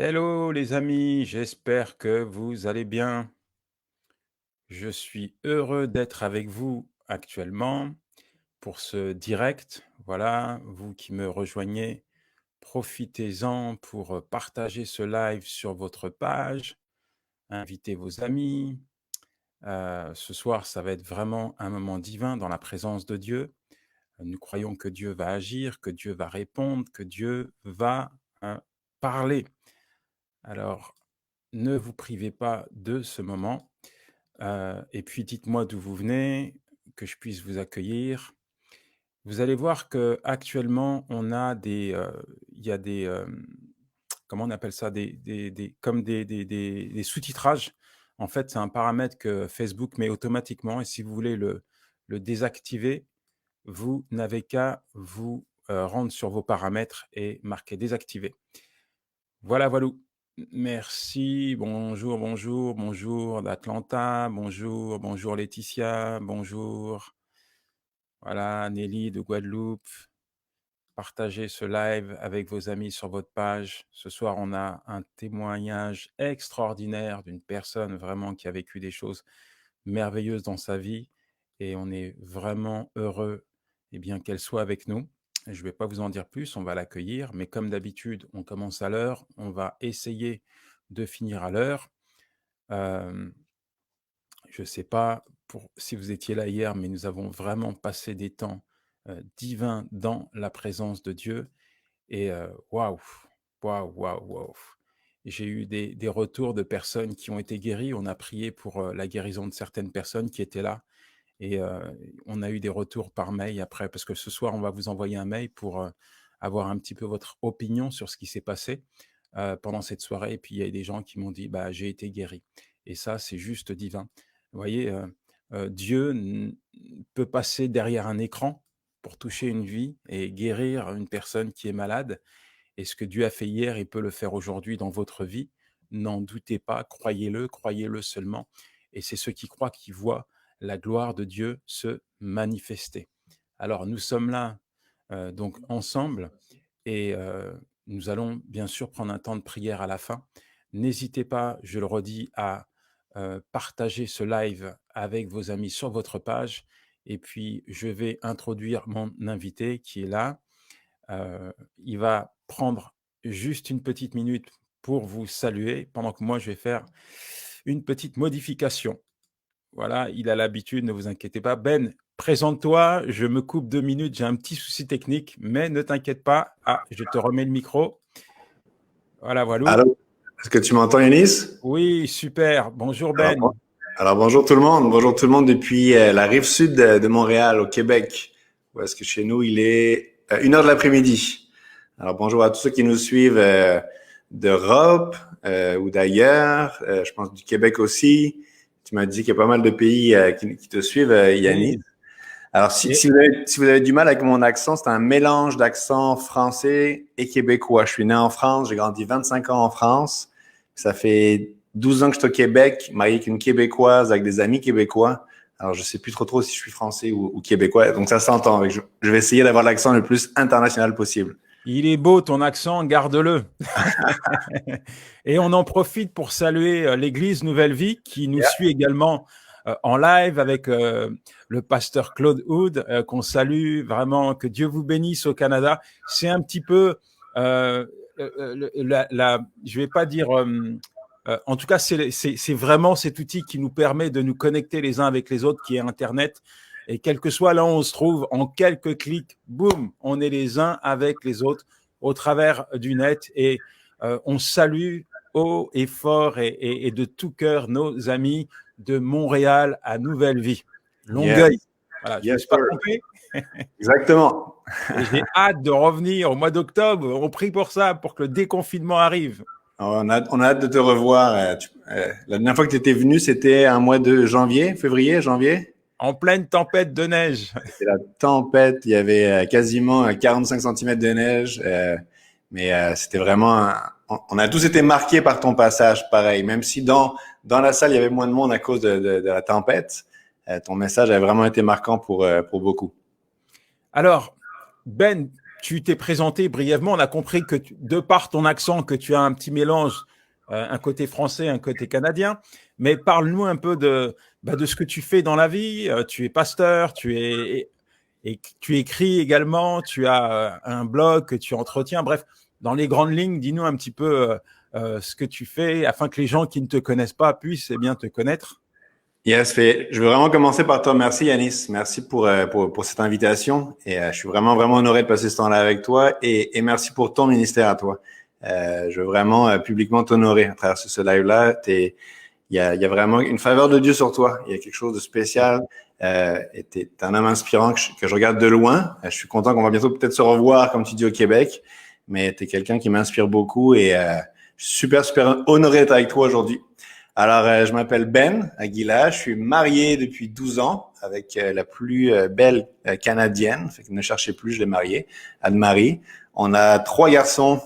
Hello les amis, j'espère que vous allez bien. Je suis heureux d'être avec vous actuellement pour ce direct. Voilà, vous qui me rejoignez, profitez-en pour partager ce live sur votre page, invitez vos amis. Ce soir, ça va être vraiment un moment divin dans la présence de Dieu. Nous croyons que Dieu va agir, que Dieu va répondre, que Dieu va parler. Alors, ne vous privez pas de ce moment. Et puis dites-moi d'où vous venez, que je puisse vous accueillir. Vous allez voir qu'actuellement, on a il y a comment on appelle ça? Comme des sous-titrages. En fait, c'est un paramètre que Facebook met automatiquement et si vous voulez le désactiver, vous n'avez qu'à vous, rendre sur vos paramètres et marquer «désactiver». Voilà, voilou. Merci. Bonjour, bonjour, bonjour d'Atlanta. Bonjour, bonjour Laetitia. Bonjour. Voilà, Nelly de Guadeloupe. Partagez ce live avec vos amis sur votre page. Ce soir, on a un témoignage extraordinaire d'une personne vraiment qui a vécu des choses merveilleuses dans sa vie et on est vraiment heureux bien, qu'elle soit avec nous. Je ne vais pas vous en dire plus, on va l'accueillir, mais comme d'habitude, on commence à l'heure, on va essayer de finir à l'heure. Je ne sais pas si vous étiez là hier, mais nous avons vraiment passé des temps divins dans la présence de Dieu. Et waouh, waouh, waouh, waouh. J'ai eu des retours de personnes qui ont été guéries. On a prié pour la guérison de certaines personnes qui étaient là. Et on a eu des retours par mail après, parce que ce soir, on va vous envoyer un mail pour avoir un petit peu votre opinion sur ce qui s'est passé pendant cette soirée. Et puis, il y a des gens qui m'ont dit, bah, j'ai été guéri. Et ça, c'est juste divin. Vous voyez, Dieu peut passer derrière un écran pour toucher une vie et guérir une personne qui est malade. Et ce que Dieu a fait hier, il peut le faire aujourd'hui dans votre vie. N'en doutez pas, croyez-le seulement. Et c'est ceux qui croient qui voient la gloire de Dieu se manifester. Alors, nous sommes là donc ensemble et nous allons bien sûr prendre un temps de prière à la fin. N'hésitez pas, je le redis, à partager ce live avec vos amis sur votre page. Et puis, je vais introduire mon invité qui est là. Il va prendre juste une petite minute pour vous saluer, pendant que moi, je vais faire une petite modification. Voilà, il a l'habitude, ne vous inquiétez pas. Ben, présente-toi, je me coupe 2 minutes, j'ai un petit souci technique, mais ne t'inquiète pas. Ah, je te remets le micro. Voilà, voilà. Allô, est-ce que tu m'entends, Yanis? Oui, super. Bonjour Alors, Ben. alors, bonjour tout le monde. Bonjour tout le monde depuis la rive sud de Montréal, au Québec. Où est-ce que chez nous, il est 1 heure de l'après-midi. Alors, bonjour à tous ceux qui nous suivent d'Europe ou d'ailleurs. Je pense du Québec aussi. Tu m'as dit qu'il y a pas mal de pays qui te suivent, Yanis. Oui. Alors, Et, si vous avez du mal avec mon accent, c'est un mélange d'accent français et québécois. Je suis né en France, j'ai grandi 25 ans en France. Ça fait 12 ans que je suis au Québec, marié avec une Québécoise, avec des amis québécois. Alors, je sais plus trop si je suis français ou québécois. Donc, ça s'entend. Je vais essayer d'avoir l'accent le plus international possible. il est beau ton accent, garde-le. Et on en profite pour saluer l'Église Nouvelle Vie qui nous suit également en live avec le pasteur Claude Hood, qu'on salue vraiment, que Dieu vous bénisse au Canada. C'est un petit peu, je vais pas dire, en tout cas, c'est vraiment cet outil qui nous permet de nous connecter les uns avec les autres, qui est Internet. Et quel que soit là où on se trouve, en quelques clics, boum, on est les uns avec les autres au travers du net. Et on salue haut et fort et de tout cœur nos amis de Montréal à Nouvelle Vie. Yes, Longueuil. Voilà, je ne me yes, suis pas sir. trompé. Exactement. Et j'ai hâte de revenir au mois d'octobre. On prie pour ça, pour que le déconfinement arrive. On a hâte de te revoir. La dernière fois que tu étais venu, c'était un mois de février, janvier. En pleine tempête de neige. C'était la tempête. Il y avait quasiment 45 centimètres de neige. Mais c'était vraiment... on a tous été marqués par ton passage, pareil. Même si dans la salle, il y avait moins de monde à cause de la tempête, ton message a vraiment été marquant pour beaucoup. Alors, Ben, tu t'es présenté brièvement. On a compris que, de par ton accent, que tu as un petit mélange, un côté français, un côté canadien. Mais parle-nous un peu de ce que tu fais dans la vie. Tu es pasteur, et tu écris également, tu as un blog que tu entretiens. Bref, dans les grandes lignes, dis-nous un petit peu ce que tu fais afin que les gens qui ne te connaissent pas puissent bien te connaître. Yes, je veux vraiment commencer par te remercier, Yanis. Merci pour cette invitation. Et je suis vraiment, vraiment honoré de passer ce temps-là avec toi. Et merci pour ton ministère à toi. Je veux vraiment publiquement t'honorer à travers ce live-là. Il y a vraiment une faveur de Dieu sur toi. Il y a quelque chose de spécial. Et t'es un homme inspirant que je regarde de loin. Je suis content qu'on va bientôt peut-être se revoir, comme tu dis, au Québec. Mais t'es quelqu'un qui m'inspire beaucoup et je suis super, super honoré d'être avec toi aujourd'hui. Alors, je m'appelle Ben Aguila. Je suis marié depuis 12 ans avec la plus belle Canadienne. Fait que ne cherchez plus, je l'ai mariée, Anne-Marie. On a 3 garçons,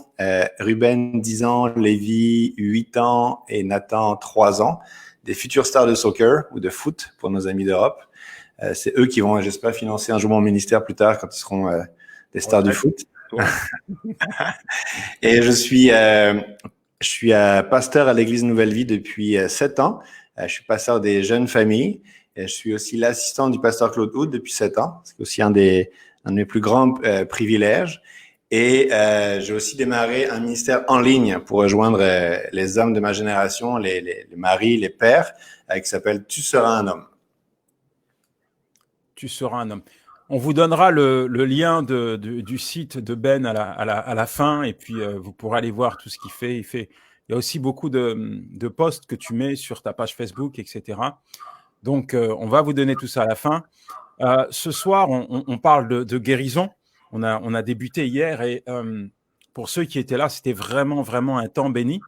Ruben, 10 ans, Lévi, 8 ans et Nathan, 3 ans. Des futurs stars de soccer ou de foot pour nos amis d'Europe. C'est eux qui vont, j'espère, financer un jour mon ministère plus tard quand ils seront des stars du foot. Et je suis pasteur à l'Église Nouvelle Vie depuis 7 ans. Je suis pasteur des jeunes familles. Je suis aussi l'assistant du pasteur Claude Houd depuis 7 ans. C'est aussi un de mes plus grands privilèges. Et j'ai aussi démarré un ministère en ligne pour rejoindre les hommes de ma génération, les maris, les pères, qui s'appelle « Tu seras un homme ». Tu seras un homme. On vous donnera le lien du site de Ben à la fin, et puis vous pourrez aller voir tout ce qu'il fait. Il y a aussi beaucoup de posts que tu mets sur ta page Facebook, etc. Donc, on va vous donner tout ça à la fin. Ce soir, on parle de guérison. On a débuté hier, et pour ceux qui étaient là, c'était vraiment, vraiment un temps béni.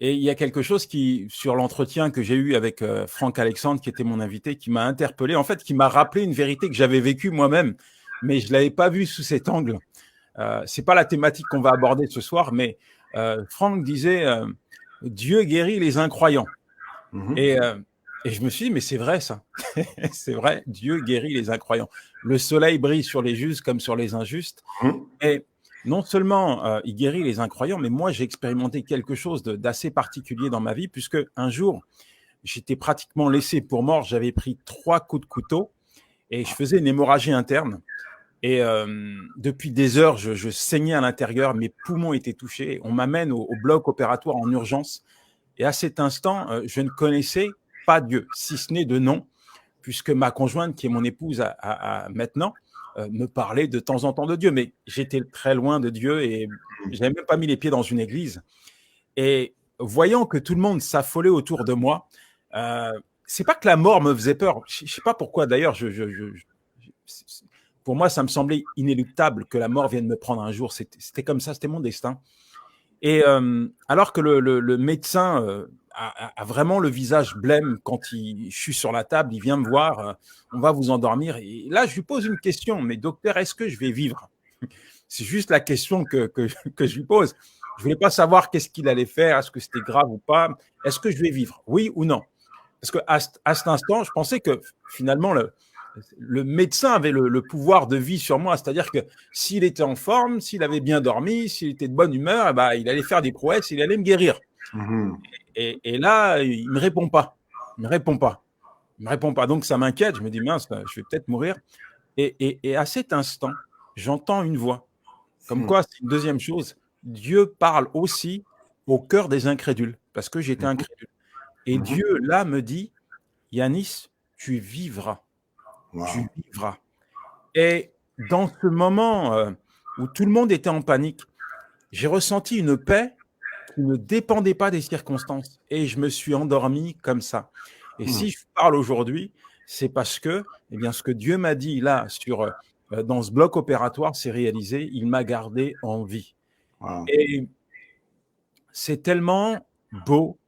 Et il y a quelque chose sur l'entretien que j'ai eu avec Franck Alexandre, qui était mon invité, qui m'a interpellé, en fait, qui m'a rappelé une vérité que j'avais vécue moi-même, mais je ne l'avais pas vue sous cet angle. Ce n'est pas la thématique qu'on va aborder ce soir, mais Franck disait Dieu guérit les incroyants. Mm-hmm. Et je me suis dit, mais c'est vrai ça. C'est vrai, Dieu guérit les incroyants. Le soleil brille sur les justes comme sur les injustes. Mm-hmm. Et non seulement il guérit les incroyants, mais moi, j'ai expérimenté quelque chose d'assez particulier dans ma vie, puisque un jour, j'étais pratiquement laissé pour mort. J'avais pris 3 coups de couteau et je faisais une hémorragie interne. Et depuis des heures, je saignais à l'intérieur. Mes poumons étaient touchés. On m'amène au bloc opératoire en urgence. Et à cet instant, je ne connaissais pas Dieu, si ce n'est de nom, puisque ma conjointe, qui est mon épouse maintenant, me parlait de temps en temps de Dieu, mais j'étais très loin de Dieu et je n'avais même pas mis les pieds dans une église. Et voyant que tout le monde s'affolait autour de moi, c'est pas que la mort me faisait peur. Je sais pas pourquoi d'ailleurs. Pour moi, ça me semblait inéluctable que la mort vienne me prendre un jour. C'était comme ça, c'était mon destin. Et alors que le médecin a vraiment le visage blême quand je suis sur la table, il vient me voir, on va vous endormir. Et là, je lui pose une question, mais docteur, est-ce que je vais vivre? C'est juste la question que je lui pose. Je ne voulais pas savoir qu'est-ce qu'il allait faire, est-ce que c'était grave ou pas. Est-ce que je vais vivre? Oui ou non? Parce qu'à cet instant, je pensais que finalement, le médecin avait le pouvoir de vie sur moi, c'est-à-dire que s'il était en forme, s'il avait bien dormi, s'il était de bonne humeur, il allait faire des prouesses, il allait me guérir. Mm-hmm. Et là, il ne me répond pas. Il ne me répond pas. Donc, ça m'inquiète. Je me dis, mince, je vais peut-être mourir. Et à cet instant, j'entends une voix. Comme quoi, c'est une deuxième chose. Dieu parle aussi au cœur des incrédules, parce que j'étais incrédule. Et Dieu, là, me dit, Yanis, tu vivras. Wow. Tu vivras. Et dans ce moment où tout le monde était en panique, j'ai ressenti une paix qui ne dépendait pas des circonstances. Et je me suis endormi comme ça. Et si je parle aujourd'hui, c'est parce que ce que Dieu m'a dit là, dans ce bloc opératoire, c'est réalisé. Il m'a gardé en vie. Wow. Et c'est tellement beau,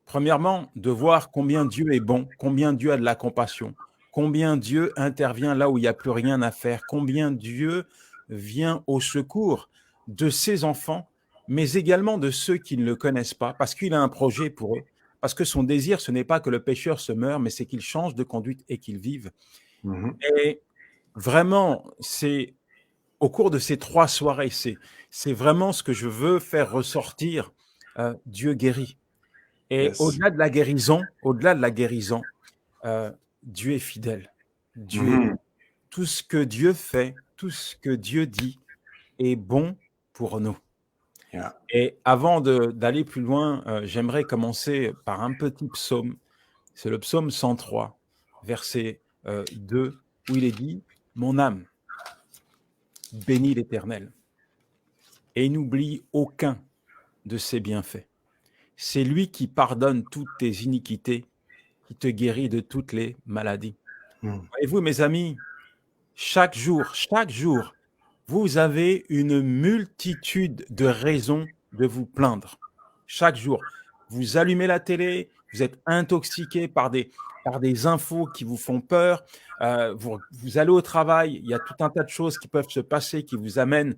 premièrement, de voir combien Dieu est bon, combien Dieu a de la compassion, combien Dieu intervient là où il n'y a plus rien à faire, combien Dieu vient au secours de ses enfants, mais également de ceux qui ne le connaissent pas, parce qu'il a un projet pour eux, parce que son désir, ce n'est pas que le pécheur se meure, mais c'est qu'il change de conduite et qu'il vive. Et vraiment, c'est au cours de ces 3 soirées, c'est vraiment ce que je veux faire ressortir, Dieu guérit. Et Yes. au-delà de la guérison, Dieu est fidèle. Dieu est Mhm. tout ce que Dieu fait, tout ce que Dieu dit est bon pour nous. Yeah. Et avant d'aller plus loin, j'aimerais commencer par un petit psaume. C'est le psaume 103, verset 2, où il est dit: Mon âme bénit l'Éternel et n'oublie aucun de ses bienfaits. C'est lui qui pardonne toutes tes iniquités, qui te guérit de toutes les maladies. Mm. Voyez-vous, mes amis, chaque jour, vous avez une multitude de raisons de vous plaindre. Chaque jour, vous allumez la télé, vous êtes intoxiqué par des infos qui vous font peur, vous allez au travail, il y a tout un tas de choses qui peuvent se passer qui vous amènent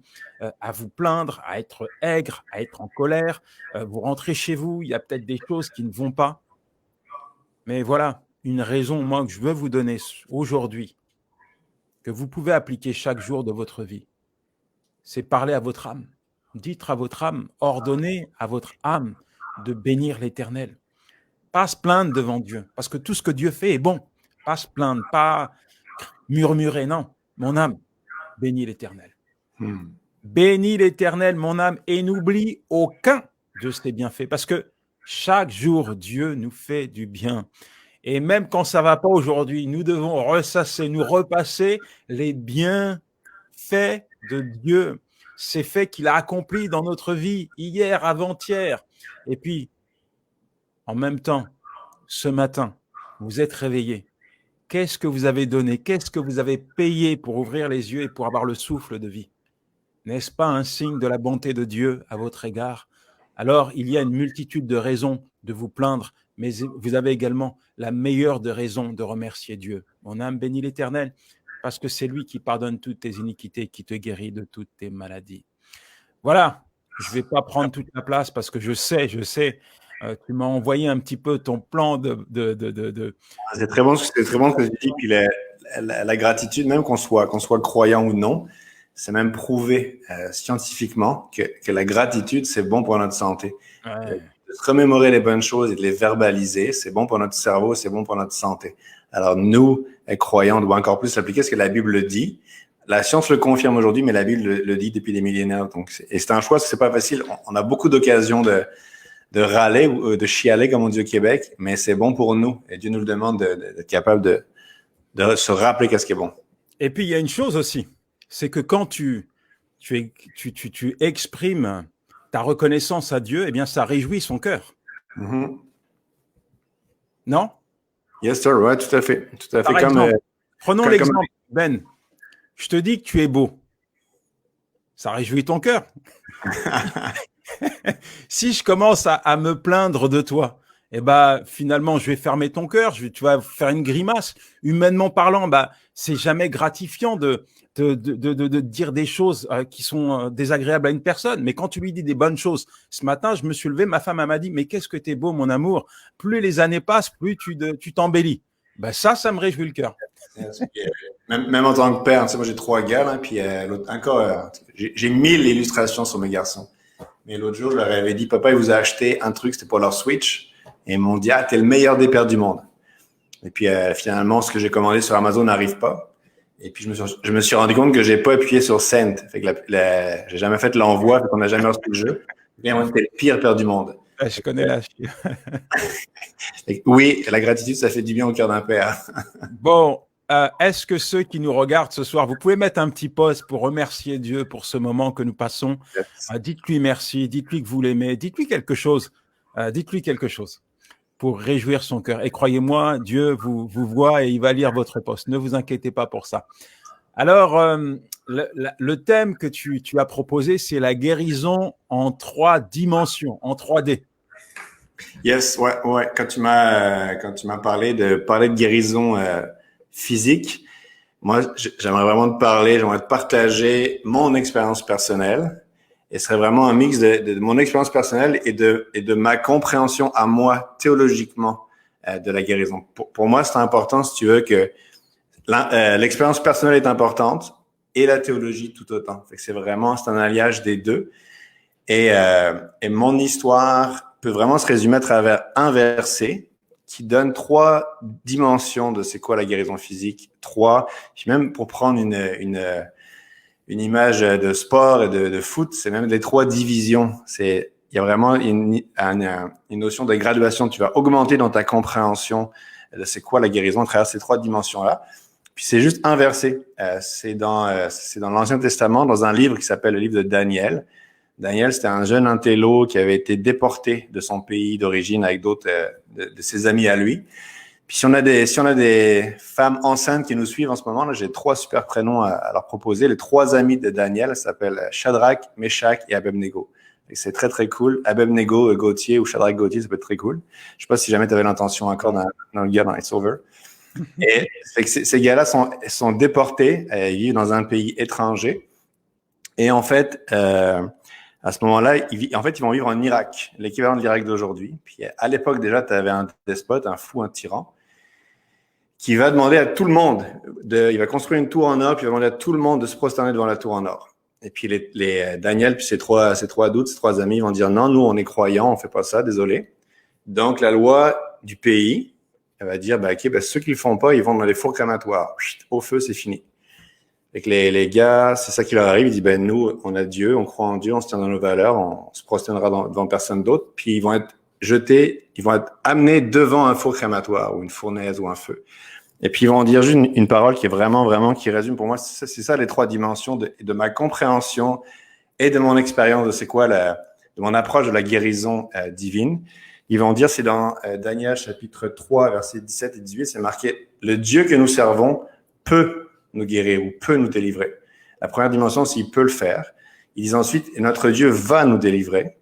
à vous plaindre, à être aigre, à être en colère. Vous rentrez chez vous, il y a peut-être des choses qui ne vont pas. Mais voilà, une raison, moi, que je veux vous donner aujourd'hui, que vous pouvez appliquer chaque jour de votre vie, c'est parler à votre âme. Dites à votre âme, ordonnez à votre âme de bénir l'Éternel. Pas se plaindre devant Dieu, parce que tout ce que Dieu fait est bon. Pas se plaindre, pas murmurer, non. Mon âme, bénis l'Éternel. Mm. Bénis l'Éternel, mon âme, et n'oublie aucun de ses bienfaits, parce que chaque jour, Dieu nous fait du bien. Et même quand ça ne va pas aujourd'hui, nous devons ressasser, nous repasser les bienfaits de Dieu, ces faits qu'il a accomplis dans notre vie, hier, avant-hier. Et puis, en même temps, ce matin, vous êtes réveillés. Qu'est-ce que vous avez donné? Qu'est-ce que vous avez payé pour ouvrir les yeux et pour avoir le souffle de vie? N'est-ce pas un signe de la bonté de Dieu à votre égard? Alors, il y a une multitude de raisons de vous plaindre, mais vous avez également la meilleure des raisons de remercier Dieu. Mon âme bénit l'Éternel, parce que c'est lui qui pardonne toutes tes iniquités, qui te guérit de toutes tes maladies. Voilà, je ne vais pas prendre toute la place parce que je sais, tu m'as envoyé un petit peu ton plan de. C'est très bon ce que tu dis. Puis la gratitude, même qu'on soit croyant ou non, c'est même prouvé scientifiquement que la gratitude, c'est bon pour notre santé. Ouais. De se remémorer les bonnes choses et de les verbaliser, c'est bon pour notre cerveau, c'est bon pour notre santé. Alors nous, croyants, on doit encore plus s'appliquer ce que la Bible le dit. La science le confirme aujourd'hui, mais la Bible le dit depuis des millénaires. Donc, et c'est un choix, c'est pas facile. On a beaucoup d'occasions de râler ou de chialer, comme on dit au Québec, mais c'est bon pour nous. Et Dieu nous le demande d'être capable de se rappeler qu'est-ce qui est bon. Et puis, il y a une chose aussi, c'est que quand tu exprimes ta reconnaissance à Dieu, eh bien, ça réjouit son cœur. Mm-hmm. Non? Yes, sir. Ouais, tout à fait. Tout à fait. Par Comme, exemple, prenons comme l'exemple, Ben, je te dis que tu es beau. Ça réjouit ton cœur. Si je commence à me plaindre de toi, eh ben, finalement, je vais fermer ton cœur, tu vas faire une grimace. Humainement parlant, bah, c'est jamais gratifiant de dire des choses qui sont désagréables à une personne. Mais quand tu lui dis des bonnes choses, ce matin, je me suis levé, ma femme elle m'a dit, mais qu'est-ce que t'es beau, mon amour. Plus les années passent, plus tu t'embellis. Ben, ça me réjouit le cœur. même en tant que père, tu sais, moi j'ai 3 gars, là, puis encore, j'ai 1000 illustrations sur mes garçons. Mais l'autre jour, je leur avais dit, papa, il vous a acheté un truc, c'était pour leur Switch. Et ils m'ont dit, ah, t'es le meilleur des pères du monde. Et puis finalement, ce que j'ai commandé sur Amazon n'arrive pas. Et puis je me suis rendu compte que j'ai pas appuyé sur Send. Fait que j'ai jamais fait l'envoi, fait qu'on n'a jamais reçu le jeu. Et moi, c'était le pire père du monde. Je connais la. Oui, la gratitude, ça fait du bien au cœur d'un père. Bon, est-ce que ceux qui nous regardent ce soir, vous pouvez mettre un petit post pour remercier Dieu pour ce moment que nous passons. Dites-lui merci, dites-lui que vous l'aimez, dites-lui quelque chose. Dites-lui quelque chose pour réjouir son cœur. Et croyez-moi, Dieu vous voit et il va lire votre post. Ne vous inquiétez pas pour ça. Alors, le thème que tu as proposé, c'est la guérison en 3 dimensions, en 3D. Yes, ouais. Quand tu m'as parlé de guérison physique, moi, j'aimerais te partager mon expérience personnelle. Et ce serait vraiment un mix de mon expérience personnelle et de ma compréhension à moi, théologiquement, de la guérison. Pour moi, c'est important, si tu veux, que L'expérience personnelle est importante et la théologie tout autant. Fait que c'est un alliage des deux. Et mon histoire peut vraiment se résumer à travers un verset qui donne trois dimensions de c'est quoi la guérison physique. Trois, puis même pour prendre une image de sport et de foot, c'est même les trois divisions. Il y a vraiment une notion de graduation. Tu vas augmenter dans ta compréhension de c'est quoi la guérison à travers ces trois dimensions-là. Puis c'est juste un verset. C'est dans l'Ancien Testament, dans un livre qui s'appelle le livre de Daniel. Daniel, c'était un jeune intello qui avait été déporté de son pays d'origine avec d'autres de ses amis à lui. Puis si on a des femmes enceintes qui nous suivent en ce moment, là, j'ai trois super prénoms à leur proposer. Les trois amis de Daniel s'appellent Shadrach, Meshach et Abednego. Et c'est très, très cool. Abednego Gauthier ou Shadrach Gauthier, ça peut être très cool. Je sais pas si jamais tu avais l'intention encore dans le gars dans It's Over. Et fait que ces gars-là sont déportés, ils vivent dans un pays étranger. Et en fait, à ce moment-là, ils vont vivre en Irak, l'équivalent de l'Irak d'aujourd'hui. Puis à l'époque déjà, tu avais un despote, un fou, un tyran, qui va demander à tout le monde, il va construire une tour en or, puis il va demander à tout le monde de se prosterner devant la tour en or. Et puis Daniel, puis ses trois doutes, ses trois amis vont dire non, nous on est croyants, on fait pas ça, désolé. Donc la loi du pays, elle va dire ceux qui le font pas, ils vont dans les fours crématoires. Chut, au feu, c'est fini. Et que les gars, c'est ça qui leur arrive, ils disent nous on a Dieu, on croit en Dieu, on se tient dans nos valeurs, on se prosternera devant personne d'autre, puis ils vont être jetés, ils vont être amenés devant un four crématoire ou une fournaise ou un feu. Et puis ils vont dire juste une parole qui est vraiment qui résume pour moi, c'est ça les trois dimensions de ma compréhension et de mon expérience de c'est quoi de mon approche de la guérison divine. Ils vont dire, c'est dans Daniel chapitre 3, versets 17 et 18, c'est marqué « Le Dieu que nous servons peut nous guérir ou peut nous délivrer ». La première dimension, c'est « il peut le faire ». Ils disent ensuite « et notre Dieu va nous délivrer ».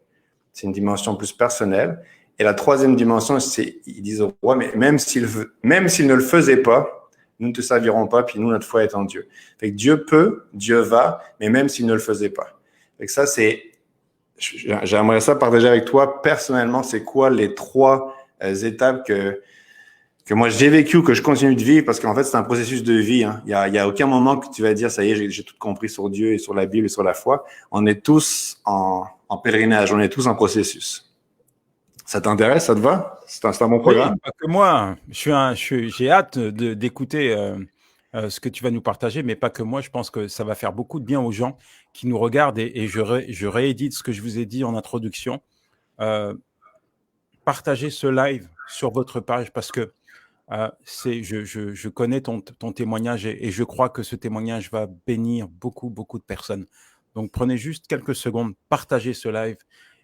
C'est une dimension plus personnelle. Et la troisième dimension, c'est ils disent au roi, mais même s'il ne le faisait pas, nous ne te servirons pas, puis nous, notre foi est en Dieu. Fait que Dieu peut, Dieu va, mais même s'il ne le faisait pas. Fait que ça, j'aimerais ça partager avec toi personnellement, c'est quoi les trois étapes que moi j'ai vécu, que je continue de vivre, parce qu'en fait, c'est un processus de vie. Hein. Il y a aucun moment que tu vas dire, ça y est, j'ai tout compris sur Dieu et sur la Bible et sur la foi. On est tous en pèlerinage, on est tous en processus. Ça t'intéresse, ça te va? C'est un bon programme? Oui, pas que moi. J'ai hâte d'écouter ce que tu vas nous partager, mais pas que moi. Je pense que ça va faire beaucoup de bien aux gens qui nous regardent et je réédite ce que je vous ai dit en introduction. Partagez ce live sur votre page parce que je connais ton témoignage et je crois que ce témoignage va bénir beaucoup de personnes. Donc, prenez juste quelques secondes, partagez ce live.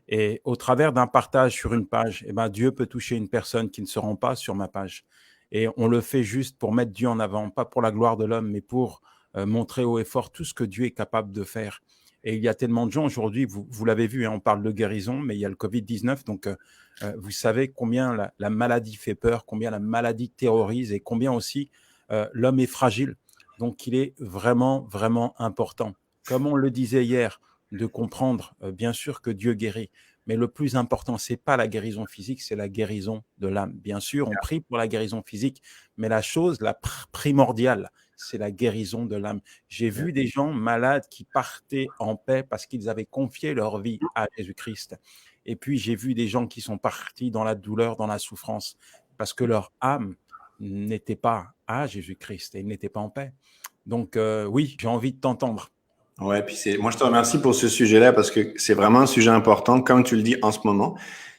Et au travers d'un partage sur une page, Dieu peut toucher une personne qui ne se rend pas sur ma page. Et on le fait juste pour mettre Dieu en avant, pas pour la gloire de l'homme, mais pour montrer haut et fort tout ce que Dieu est capable de faire. Et il y a tellement de gens aujourd'hui, vous l'avez vu, hein, on parle de guérison, mais il y a le Covid-19, donc vous savez combien la maladie fait peur, combien la maladie terrorise et combien aussi l'homme est fragile. Donc il est vraiment important, comme on le disait hier, de comprendre bien sûr que Dieu guérit, mais le plus important, c'est pas la guérison physique, c'est la guérison de l'âme. Bien sûr, on prie pour la guérison physique, mais la chose la primordiale, c'est la guérison de l'âme. J'ai vu des gens malades qui partaient en paix parce qu'ils avaient confié leur vie à Jésus-Christ. Et puis, j'ai vu des gens qui sont partis dans la douleur, dans la souffrance, parce que leur âme n'était pas à Jésus-Christ et ils n'étaient pas en paix. Donc, oui, j'ai envie de t'entendre. Ouais, puis moi je te remercie pour ce sujet-là parce que c'est vraiment un sujet important, comme tu le dis en ce moment.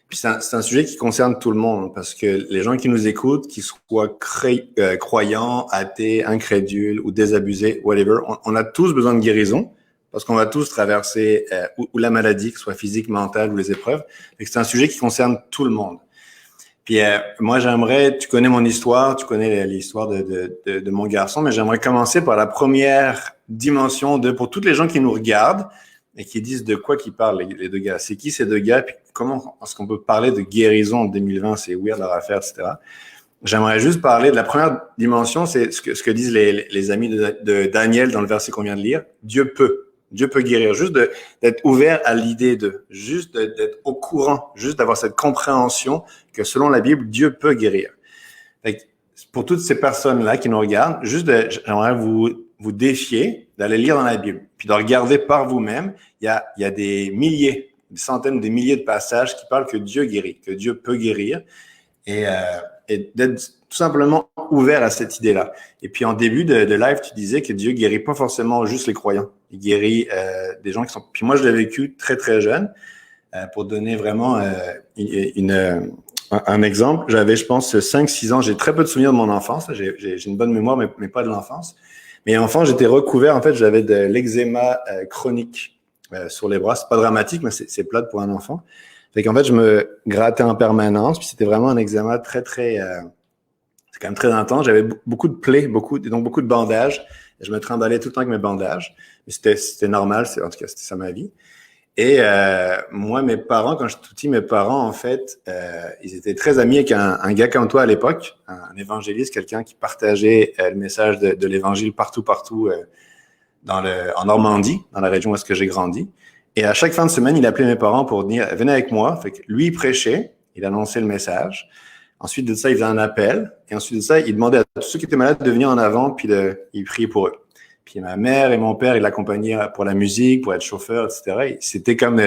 Puis c'est un sujet qui concerne tout le monde parce que les gens qui nous écoutent, qu'ils soient croyants, athées, incrédules ou désabusés, whatever, on a tous besoin de guérison parce qu'on va tous traverser ou la maladie, que ce soit physique, mentale ou les épreuves. Et c'est un sujet qui concerne tout le monde. Puis moi, tu connais mon histoire, tu connais l'histoire de mon garçon, mais j'aimerais commencer par la première dimension pour toutes les gens qui nous regardent et qui disent de quoi qu'ils parlent, les deux gars. C'est qui ces deux gars? Puis comment est-ce qu'on peut parler de guérison en 2020? C'est weird leur affaire, etc. J'aimerais juste parler de la première dimension, c'est ce que disent les amis de Daniel dans le verset qu'on vient de lire. Dieu peut. Dieu peut guérir. Juste d'être ouvert à l'idée juste d'être au courant, juste d'avoir cette compréhension que selon la Bible, Dieu peut guérir. pour toutes ces personnes-là qui nous regardent, j'aimerais vous défier d'aller lire dans la Bible, puis de regarder par vous-même. Il y a des milliers, des centaines, des milliers de passages qui parlent que Dieu guérit, que Dieu peut guérir, et, euh, et d'être tout simplement ouvert à cette idée-là. Et puis en début de live, tu disais que Dieu guérit pas forcément juste les croyants. Il guérit des gens qui sont... Puis moi, je l'ai vécu très, très jeune. Pour donner vraiment un exemple, j'avais, je pense, 5-6 ans. J'ai très peu de souvenirs de mon enfance. J'ai une bonne mémoire, mais pas de l'enfance. Mais enfant, j'étais recouvert. En fait, j'avais de l'eczéma chronique sur les bras. C'est pas dramatique, mais c'est plate pour un enfant. Fait qu'en fait, je me grattais en permanence. Puis c'était vraiment un eczéma très, très... c'est quand même très intense. J'avais beaucoup de plaies, donc beaucoup de bandages. Je me trimballais tout le temps avec mes bandages. Mais c'était normal. En tout cas, c'était ça ma vie. Et moi, mes parents, quand j'étais tout petit, mes parents, en fait, ils étaient très amis avec un gars comme toi à l'époque, un évangéliste, quelqu'un qui partageait le message de l'évangile partout, en Normandie, dans la région où est-ce que j'ai grandi. Et à chaque fin de semaine, il appelait mes parents pour dire, venez avec moi. Fait que lui, il prêchait, il annonçait le message. Ensuite de ça, il faisait un appel. Et ensuite de ça, il demandait à tous ceux qui étaient malades de venir en avant, puis il priait pour eux. Puis ma mère et mon père, ils l'accompagnaient pour la musique, pour être chauffeur, etc. Et c'était comme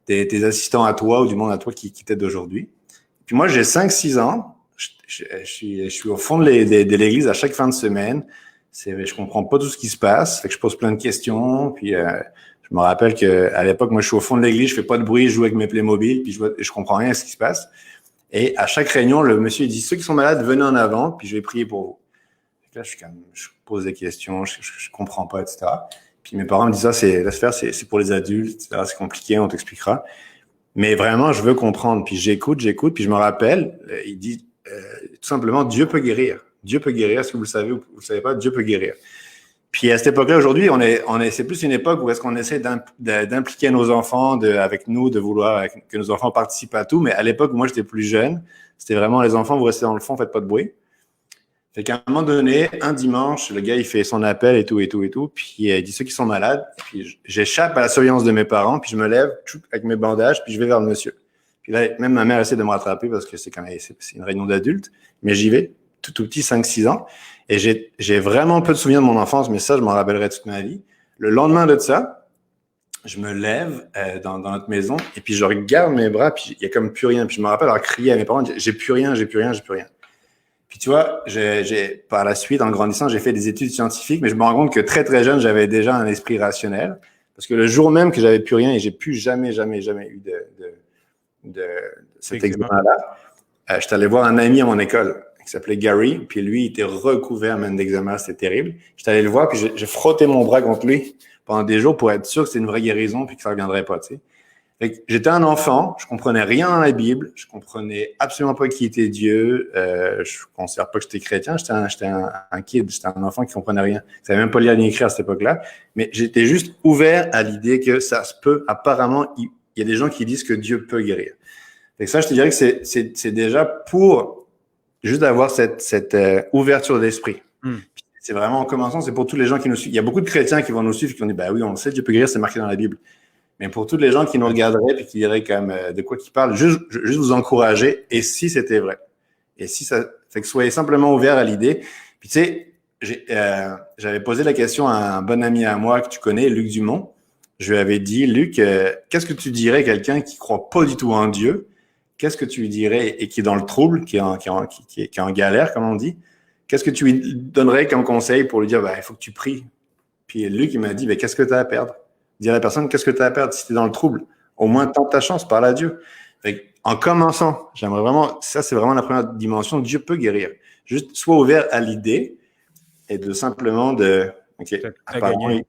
des assistants à toi ou du monde à toi qui t'aident aujourd'hui. Puis moi, j'ai 5-6 ans. Je suis au fond de l'église à chaque fin de semaine. Je comprends pas tout ce qui se passe. Fait que je pose plein de questions. Puis je me rappelle qu'à l'époque, moi, je suis au fond de l'église, je fais pas de bruit, je joue avec mes Playmobil, puis je comprends rien à ce qui se passe. Et à chaque réunion, le monsieur il dit, ceux qui sont malades, venez en avant, puis je vais prier pour vous. Là, je pose des questions, je comprends pas, etc. Puis mes parents me disent, laisse faire, c'est pour les adultes, etc. C'est compliqué, on t'expliquera. Mais vraiment, je veux comprendre. Puis j'écoute, puis je me rappelle, il dit tout simplement, Dieu peut guérir. Dieu peut guérir. Est-ce que vous le savez ou vous le savez pas? Dieu peut guérir. Puis à cette époque-là, aujourd'hui, c'est plus une époque où est-ce qu'on essaie d'impliquer nos enfants avec nous, de vouloir que nos enfants participent à tout. Mais à l'époque où moi j'étais plus jeune, c'était vraiment les enfants, vous restez dans le fond, faites pas de bruit. Fait qu'à un moment donné, un dimanche, le gars, il fait son appel et tout. Puis il dit ceux qui sont malades. Puis j'échappe à la surveillance de mes parents, puis je me lève avec mes bandages, puis je vais vers le monsieur. Puis là, même ma mère essaie de me rattraper parce que c'est une réunion d'adultes. Mais j'y vais, tout petit, 5-6 ans. Et j'ai vraiment peu de souvenirs de mon enfance, mais ça, je m'en rappellerai toute ma vie. Le lendemain de ça, je me lève dans notre maison, et puis je regarde mes bras, puis il y a comme plus rien. Puis je me rappelle avoir crié à mes parents, j'ai plus rien. Puis tu vois, par la suite, en grandissant, j'ai fait des études scientifiques, mais je me rends compte que très très jeune, j'avais déjà un esprit rationnel, parce que le jour même que j'avais plus rien et j'ai plus jamais eu de cet examen-là, j'étais allé voir un ami à mon école qui s'appelait Gary, puis lui, il était recouvert même d'eczéma, c'était terrible. J'étais allé le voir, puis j'ai frotté mon bras contre lui pendant des jours pour être sûr que c'était une vraie guérison, puis que ça reviendrait pas, tu sais. J'étais un enfant, je comprenais rien dans la Bible, je comprenais absolument pas qui était Dieu, je considère pas que j'étais chrétien, j'étais un kid, j'étais un enfant qui comprenait rien. Je savais même pas lire ni écrire à cette époque-là, mais j'étais juste ouvert à l'idée que ça se peut. Apparemment, il y a des gens qui disent que Dieu peut guérir. Et ça, je te dirais que c'est déjà pour juste avoir cette ouverture d'esprit. C'est vraiment en commençant, c'est pour tous les gens qui nous suivent. Il y a beaucoup de chrétiens qui vont nous suivre et qui vont dire, bah oui, on le sait, Dieu peut guérir, c'est marqué dans la Bible. Mais pour tous les gens qui nous regarderaient et qui diraient comme de quoi qu'ils parlent, juste vous encourager. Et si c'était vrai? Et si ça fait que soyez simplement ouverts à l'idée. Puis tu sais, j'avais posé la question à un bon ami à moi que tu connais, Luc Dumont. Je lui avais dit, Luc, qu'est-ce que tu dirais à quelqu'un qui croit pas du tout en Dieu? Qu'est-ce que tu lui dirais et qui est dans le trouble, qui est en galère, comme on dit? Qu'est-ce que tu lui donnerais comme conseil pour lui dire, il faut que tu pries? Puis Luc, il m'a dit, qu'est-ce que tu as à perdre? Dire à la personne, qu'est-ce que tu as à perdre si tu es dans le trouble? Au moins, tente ta chance, parle à Dieu. En commençant, j'aimerais vraiment, ça c'est vraiment la première dimension, Dieu peut guérir. Juste, sois ouvert à l'idée et de simplement OK, apparemment,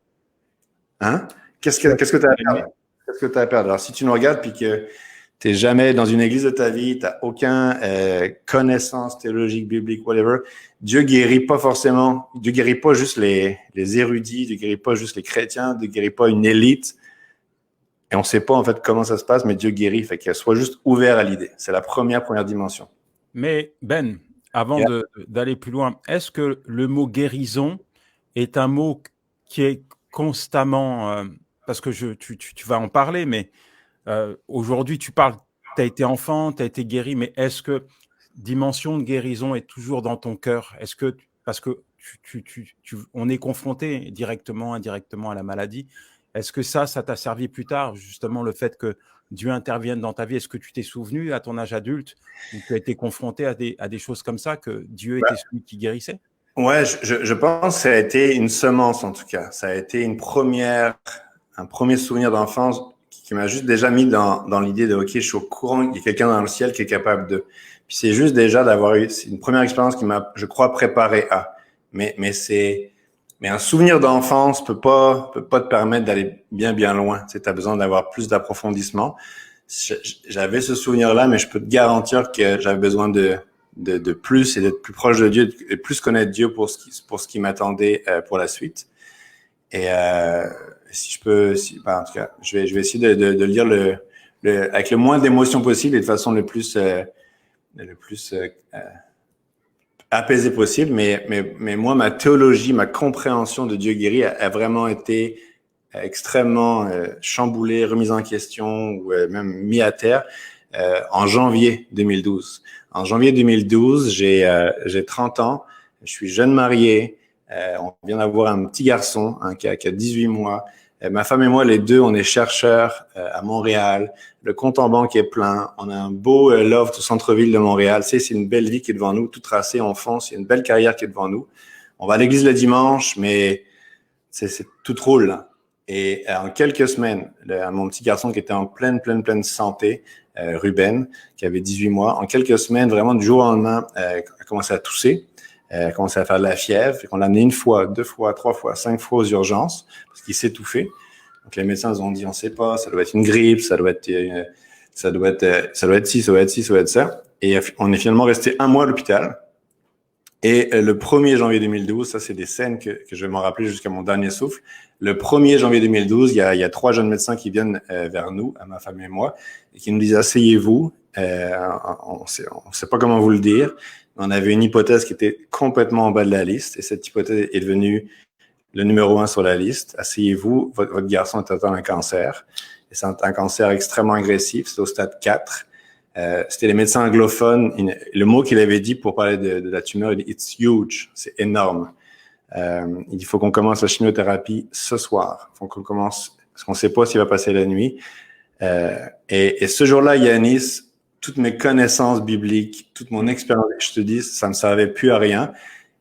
hein? Qu'est-ce que tu as à perdre? Qu'est-ce que tu as à perdre? Alors, si tu nous regardes puis que tu n'es jamais dans une église de ta vie, tu n'as aucune connaissance théologique, biblique, whatever, Dieu guérit pas forcément, Dieu guérit pas juste les érudits, Dieu guérit pas juste les chrétiens, Dieu guérit pas une élite. Et on sait pas en fait comment ça se passe, mais Dieu guérit. Fait que sois juste ouvert à l'idée. C'est la première dimension. Mais Ben, avant d'aller plus loin, est-ce que le mot guérison est un mot qui est constamment, parce que tu vas en parler, mais aujourd'hui tu parles, tu as été enfant, tu as été guéri, mais est-ce que dimension de guérison est toujours dans ton cœur? Est-ce que, parce que on est confronté directement, indirectement à la maladie. Est-ce que ça t'a servi plus tard, justement, le fait que Dieu intervienne dans ta vie? Est-ce que tu t'es souvenu à ton âge adulte, où tu as été confronté à des choses comme ça, que Dieu était celui qui guérissait? Ouais, je pense que ça a été une semence en tout cas. Ça a été un premier souvenir d'enfance qui m'a juste déjà mis dans l'idée de, OK, je suis au courant qu'il y a quelqu'un dans le ciel qui est capable de. Puis c'est juste déjà d'avoir eu, c'est une première expérience qui m'a, je crois, préparé à. Mais un souvenir d'enfance peut pas te permettre d'aller bien loin. Tu sais, t'as besoin d'avoir plus d'approfondissement. J'avais ce souvenir-là, mais je peux te garantir que j'avais besoin de plus et d'être plus proche de Dieu, de plus connaître Dieu pour ce qui m'attendait pour la suite. Et si je peux, en tout cas, je vais essayer de lire avec le moins d'émotions possible et de façon le plus apaisé possible. Mais moi, ma théologie, ma compréhension de Dieu guéri a vraiment été extrêmement chamboulée, remise en question ou même mis à terre en janvier 2012. En janvier 2012, j'ai 30 ans, je suis jeune marié, on vient d'avoir un petit garçon qui a 18 mois. Ma femme et moi, les deux, on est chercheurs à Montréal. Le compte en banque est plein. On a un beau loft au centre-ville de Montréal. Tu sais, c'est une belle vie qui est devant nous, tout tracé, on fonce. Il y a une belle carrière qui est devant nous. On va à l'église le dimanche, mais c'est tout roule, là. Et en quelques semaines, mon petit garçon qui était en pleine santé, Ruben, qui avait 18 mois, en quelques semaines, vraiment du jour au lendemain, a commencé à tousser, a commencé à faire de la fièvre, et qu'on l'a amené 1 fois, 2 fois, 3 fois, 5 fois aux urgences, parce qu'il s'étouffait. Donc les médecins nous ont dit, on sait pas, ça doit être une grippe, ça doit être ci, ça doit être ci, ça doit être ci, ça doit être ça. Et on est finalement resté 1 mois à l'hôpital. Et le 1er janvier 2012, ça c'est des scènes que je vais m'en rappeler jusqu'à mon dernier souffle. Le 1er janvier 2012, il y a 3 jeunes médecins qui viennent vers nous, à ma femme et moi, et qui nous disent asseyez-vous. On sait pas comment vous le dire. On avait une hypothèse qui était complètement en bas de la liste, et cette hypothèse est devenue le numéro 1 sur la liste. Asseyez-vous, votre garçon est atteint d'un cancer. Et c'est un cancer extrêmement agressif, c'est au stade 4. C'était les médecins anglophones. Le mot qu'il avait dit pour parler de la tumeur, il dit « It's huge », c'est énorme. Il faut qu'on commence la chimiothérapie ce soir. Il faut qu'on commence, parce qu'on ne sait pas s'il va passer la nuit. Et ce jour-là, Yanis, toutes mes connaissances bibliques, toute mon expérience, je te dis, ça ne me servait plus à rien.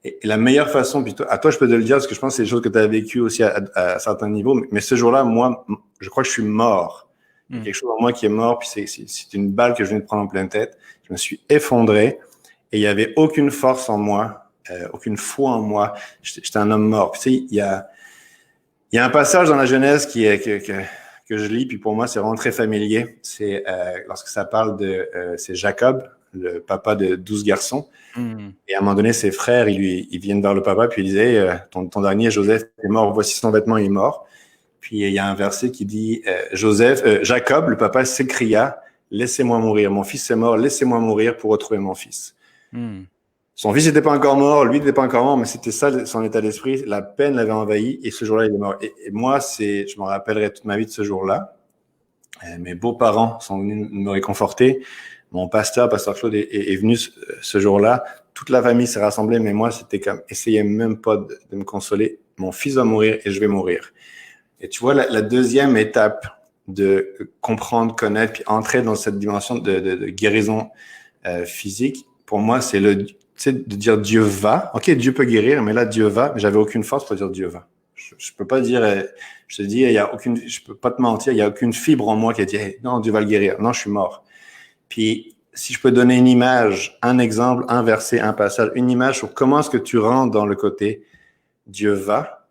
Et la meilleure façon, puis à toi, je peux te le dire, parce que je pense que c'est des choses que tu as vécues aussi à certains niveaux. Mais ce jour-là, moi, je crois que je suis mort. Il y a quelque chose en moi qui est mort, puis c'est une balle que je viens de prendre en pleine tête. Je me suis effondré et il y avait aucune force en moi, aucune foi en moi. J'étais un homme mort. Puis, tu sais, il y a un passage dans la Genèse que je lis, puis pour moi, c'est vraiment très familier. C'est lorsque ça parle c'est Jacob, le papa de 12 garçons. Et à un moment donné, ses frères, ils viennent vers le papa, puis ils disaient, ton dernier, Joseph, est mort, voici son vêtement, il est mort. Puis il y a un verset qui dit, Jacob, le papa, s'écria, laissez-moi mourir, mon fils est mort, laissez-moi mourir pour retrouver mon fils. Son fils n'était pas encore mort, lui n'était pas encore mort, mais c'était ça son état d'esprit, la peine l'avait envahi, et ce jour-là, il est mort. Et moi, je m'en rappellerai toute ma vie de ce jour-là. Mes beaux-parents sont venus me réconforter. Mon pasteur Claude, est venu ce jour-là. Toute la famille s'est rassemblée, mais moi, c'était comme, essayez même pas de me consoler. Mon fils va mourir et je vais mourir. Et tu vois, la deuxième étape de comprendre, connaître, puis entrer dans cette dimension de guérison physique, pour moi, c'est de dire Dieu va. OK, Dieu peut guérir, mais là, Dieu va. Mais j'avais aucune force pour dire Dieu va. Je peux pas dire, je te dis, je peux pas te mentir, il y a aucune fibre en moi qui a dit, hey, non, Dieu va le guérir. Non, je suis mort. Puis, si je peux donner une image, un exemple, un verset, un passage, une image sur comment est-ce que tu rentres dans le côté Dieu va,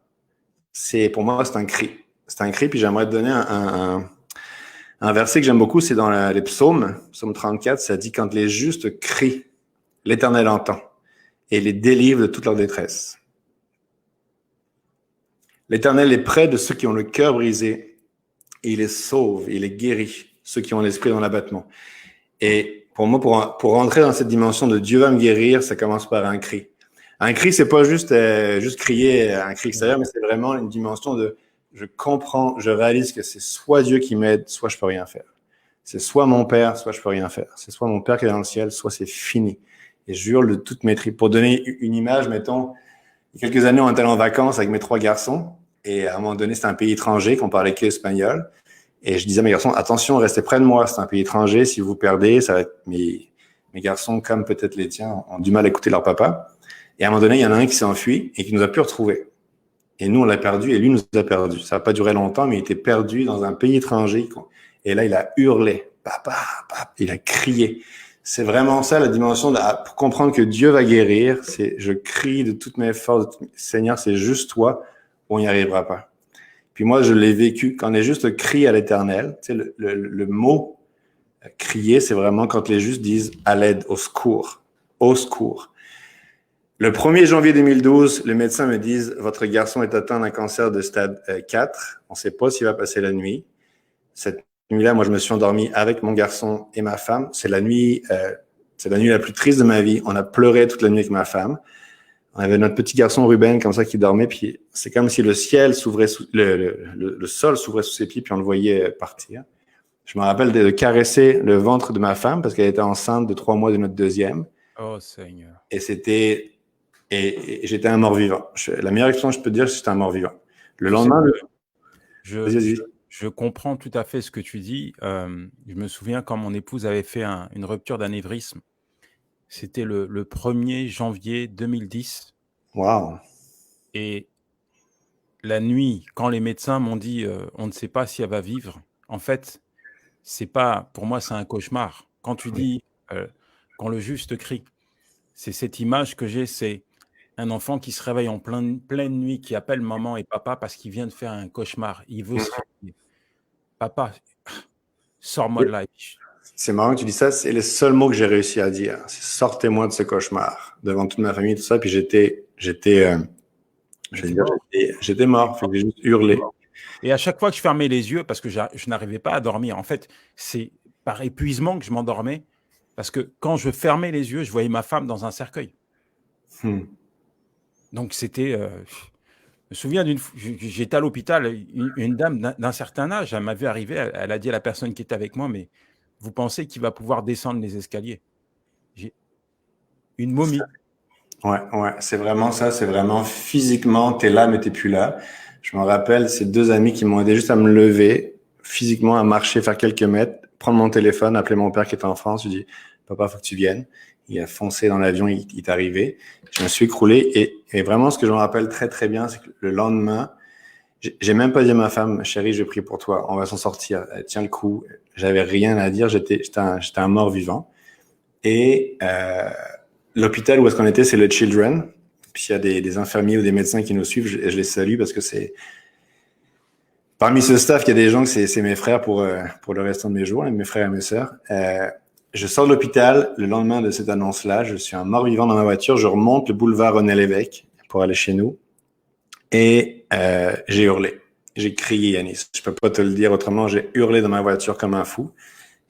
pour moi, c'est un cri. C'est un cri, puis j'aimerais te donner un verset que j'aime beaucoup, c'est dans les psaumes, psaume 34, ça dit « Quand les justes crient, l'Éternel entend et les délivre de toute leur détresse. L'Éternel est près de ceux qui ont le cœur brisé et il les sauve, et il les guérit, ceux qui ont l'esprit dans l'abattement. » Et pour moi, pour rentrer dans cette dimension de Dieu va me guérir, ça commence par un cri. Un cri, c'est pas juste crier un cri extérieur, mais c'est vraiment une dimension de je comprends, je réalise que c'est soit Dieu qui m'aide, soit je peux rien faire. C'est soit mon Père, soit je peux rien faire. C'est soit mon Père qui est dans le ciel, soit c'est fini. et je hurle de toutes mes tripes. Pour donner une image, mettons, il y a quelques années, on était allé en vacances avec mes 3 garçons, et à un moment donné, c'était un pays étranger qu'on parlait qu'espagnol. Et je disais à mes garçons, attention, restez près de moi, c'est un pays étranger, si vous perdez, ça va être mes garçons, comme peut-être les tiens, ont du mal à écouter leur papa. Et à un moment donné, il y en a un qui s'est enfui et qui nous a pu retrouver. Et nous, on l'a perdu et lui nous a perdu. Ça n'a pas duré longtemps, mais il était perdu dans un pays étranger. Et là, il a hurlé, papa, papa, il a crié. C'est vraiment ça la dimension pour comprendre que Dieu va guérir. C'est je crie de toutes mes forces, Seigneur, c'est juste toi, on n'y arrivera pas. Puis moi, je l'ai vécu quand on est juste crie à l'Éternel. Tu sais, le mot crier, c'est vraiment quand les justes disent à l'aide, au secours, au secours. Le 1er janvier 2012, les médecins me disent « Votre garçon est atteint d'un cancer de stade 4. On ne sait pas s'il va passer la nuit. » Cette nuit-là, moi, je me suis endormi avec mon garçon et ma femme. C'est la nuit la plus triste de ma vie. On a pleuré toute la nuit avec ma femme. On avait notre petit garçon Ruben comme ça qui dormait. Puis c'est comme si le ciel s'ouvrait, le sol s'ouvrait sous ses pieds, puis on le voyait partir. Je me rappelle de caresser le ventre de ma femme parce qu'elle était enceinte de 3 mois de notre deuxième. Oh Seigneur. Et j'étais un mort-vivant. La meilleure expression que je peux te dire, c'est que j'étais un mort-vivant. Le lendemain, je comprends tout à fait ce que tu dis. Je me souviens quand mon épouse avait fait une rupture d'anévrisme. C'était le 1er janvier 2010. Wow. Et la nuit, quand les médecins m'ont dit on ne sait pas si elle va vivre, en fait, pour moi, c'est un cauchemar. Quand tu dis, quand le juste crie, c'est cette image que j'ai, c'est un enfant qui se réveille en pleine nuit, qui appelle maman et papa parce qu'il vient de faire un cauchemar. Il veut se réveiller. Papa, sors-moi de là. C'est marrant que tu dis ça. C'est le seul mot que j'ai réussi à dire. C'est sortez-moi de ce cauchemar devant toute ma famille, tout ça. Puis j'étais mort. Fait que j'ai juste hurlé. Et à chaque fois que je fermais les yeux, parce que je n'arrivais pas à dormir, en fait, c'est par épuisement que je m'endormais. Parce que quand je fermais les yeux, je voyais ma femme dans un cercueil. Donc c'était... je me souviens j'étais à l'hôpital, une dame d'un certain âge, elle m'a vu arriver, elle a dit à la personne qui était avec moi, mais vous pensez qu'il va pouvoir descendre les escaliers? J'ai une momie. Ouais, c'est vraiment ça, c'est vraiment physiquement, t'es là, mais t'es plus là. Je me rappelle, ces 2 amis qui m'ont aidé juste à me lever, physiquement, à marcher, faire quelques mètres, prendre mon téléphone, appeler mon père qui était en France, je lui dis, papa, faut que tu viennes. Il a foncé dans l'avion, il est arrivé. Je me suis écroulé et vraiment, ce que je me rappelle très, très bien, c'est que le lendemain, j'ai même pas dit à ma femme, chérie, je prie pour toi, on va s'en sortir, tiens le coup. J'avais rien à dire, j'étais un mort vivant. Et l'hôpital où est-ce qu'on était, c'est le Children. Puis il y a des infirmiers ou des médecins qui nous suivent, je les salue parce que c'est parmi ce staff, il y a des gens que c'est mes frères pour le restant de mes jours, mes frères et mes sœurs. Je sors de l'hôpital le lendemain de cette annonce-là. Je suis un mort-vivant dans ma voiture. Je remonte le boulevard René-Lévesque pour aller chez nous. Et j'ai hurlé. J'ai crié, Yanis. Je peux pas te le dire autrement. J'ai hurlé dans ma voiture comme un fou.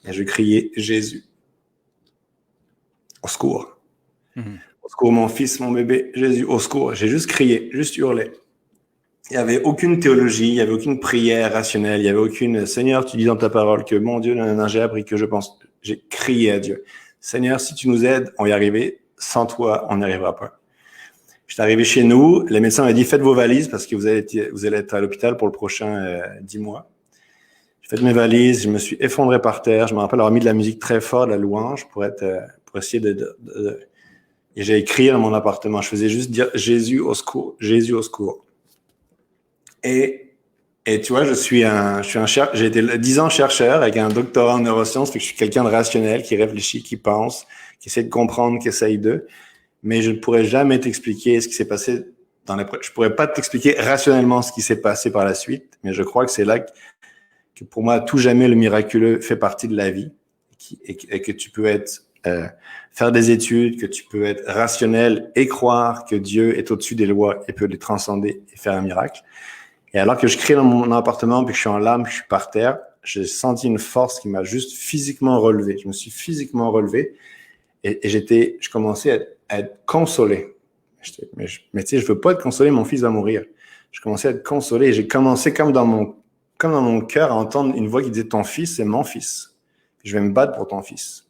Et je criais Jésus. Au secours. Au secours, mon fils, mon bébé. Jésus, au secours. J'ai juste crié, juste hurlé. Il n'y avait aucune théologie, il n'y avait aucune prière rationnelle, il n'y avait aucune « Seigneur, tu dis dans ta parole que mon Dieu, j'ai appris que je pense. » J'ai crié à Dieu. « Seigneur, si tu nous aides, on y arriver. Sans toi, on n'y arrivera pas. » Je suis arrivé chez nous, les médecins m'ont dit « Faites vos valises parce que vous allez être à l'hôpital pour le prochain 10 mois. » J'ai fait mes valises, je me suis effondré par terre. Je me rappelle avoir mis de la musique très forte, de la louange, pour essayer Et j'ai écrit dans mon appartement. Je faisais juste dire « Jésus au secours, Jésus au secours. » Et tu vois, j'ai été 10 ans chercheur avec un doctorat en neurosciences, fait que je suis quelqu'un de rationnel, qui réfléchit, qui pense, qui essaie de comprendre, qui essaye mais je ne pourrais jamais t'expliquer ce qui s'est passé je pourrais pas t'expliquer rationnellement ce qui s'est passé par la suite, mais je crois que c'est là que pour moi, tout jamais le miraculeux fait partie de la vie et que tu peux faire des études, que tu peux être rationnel et croire que Dieu est au-dessus des lois et peut les transcender et faire un miracle. Et alors que je crie dans mon appartement, puis que je suis en larmes, puis que je suis par terre, j'ai senti une force qui m'a juste physiquement relevé. Je me suis physiquement relevé et je commençais à être consolé. Mais tu sais, je veux pas être consolé, mon fils va mourir. Je commençais à être consolé et j'ai commencé comme dans mon cœur à entendre une voix qui disait « Ton fils, c'est mon fils. Je vais me battre pour ton fils. »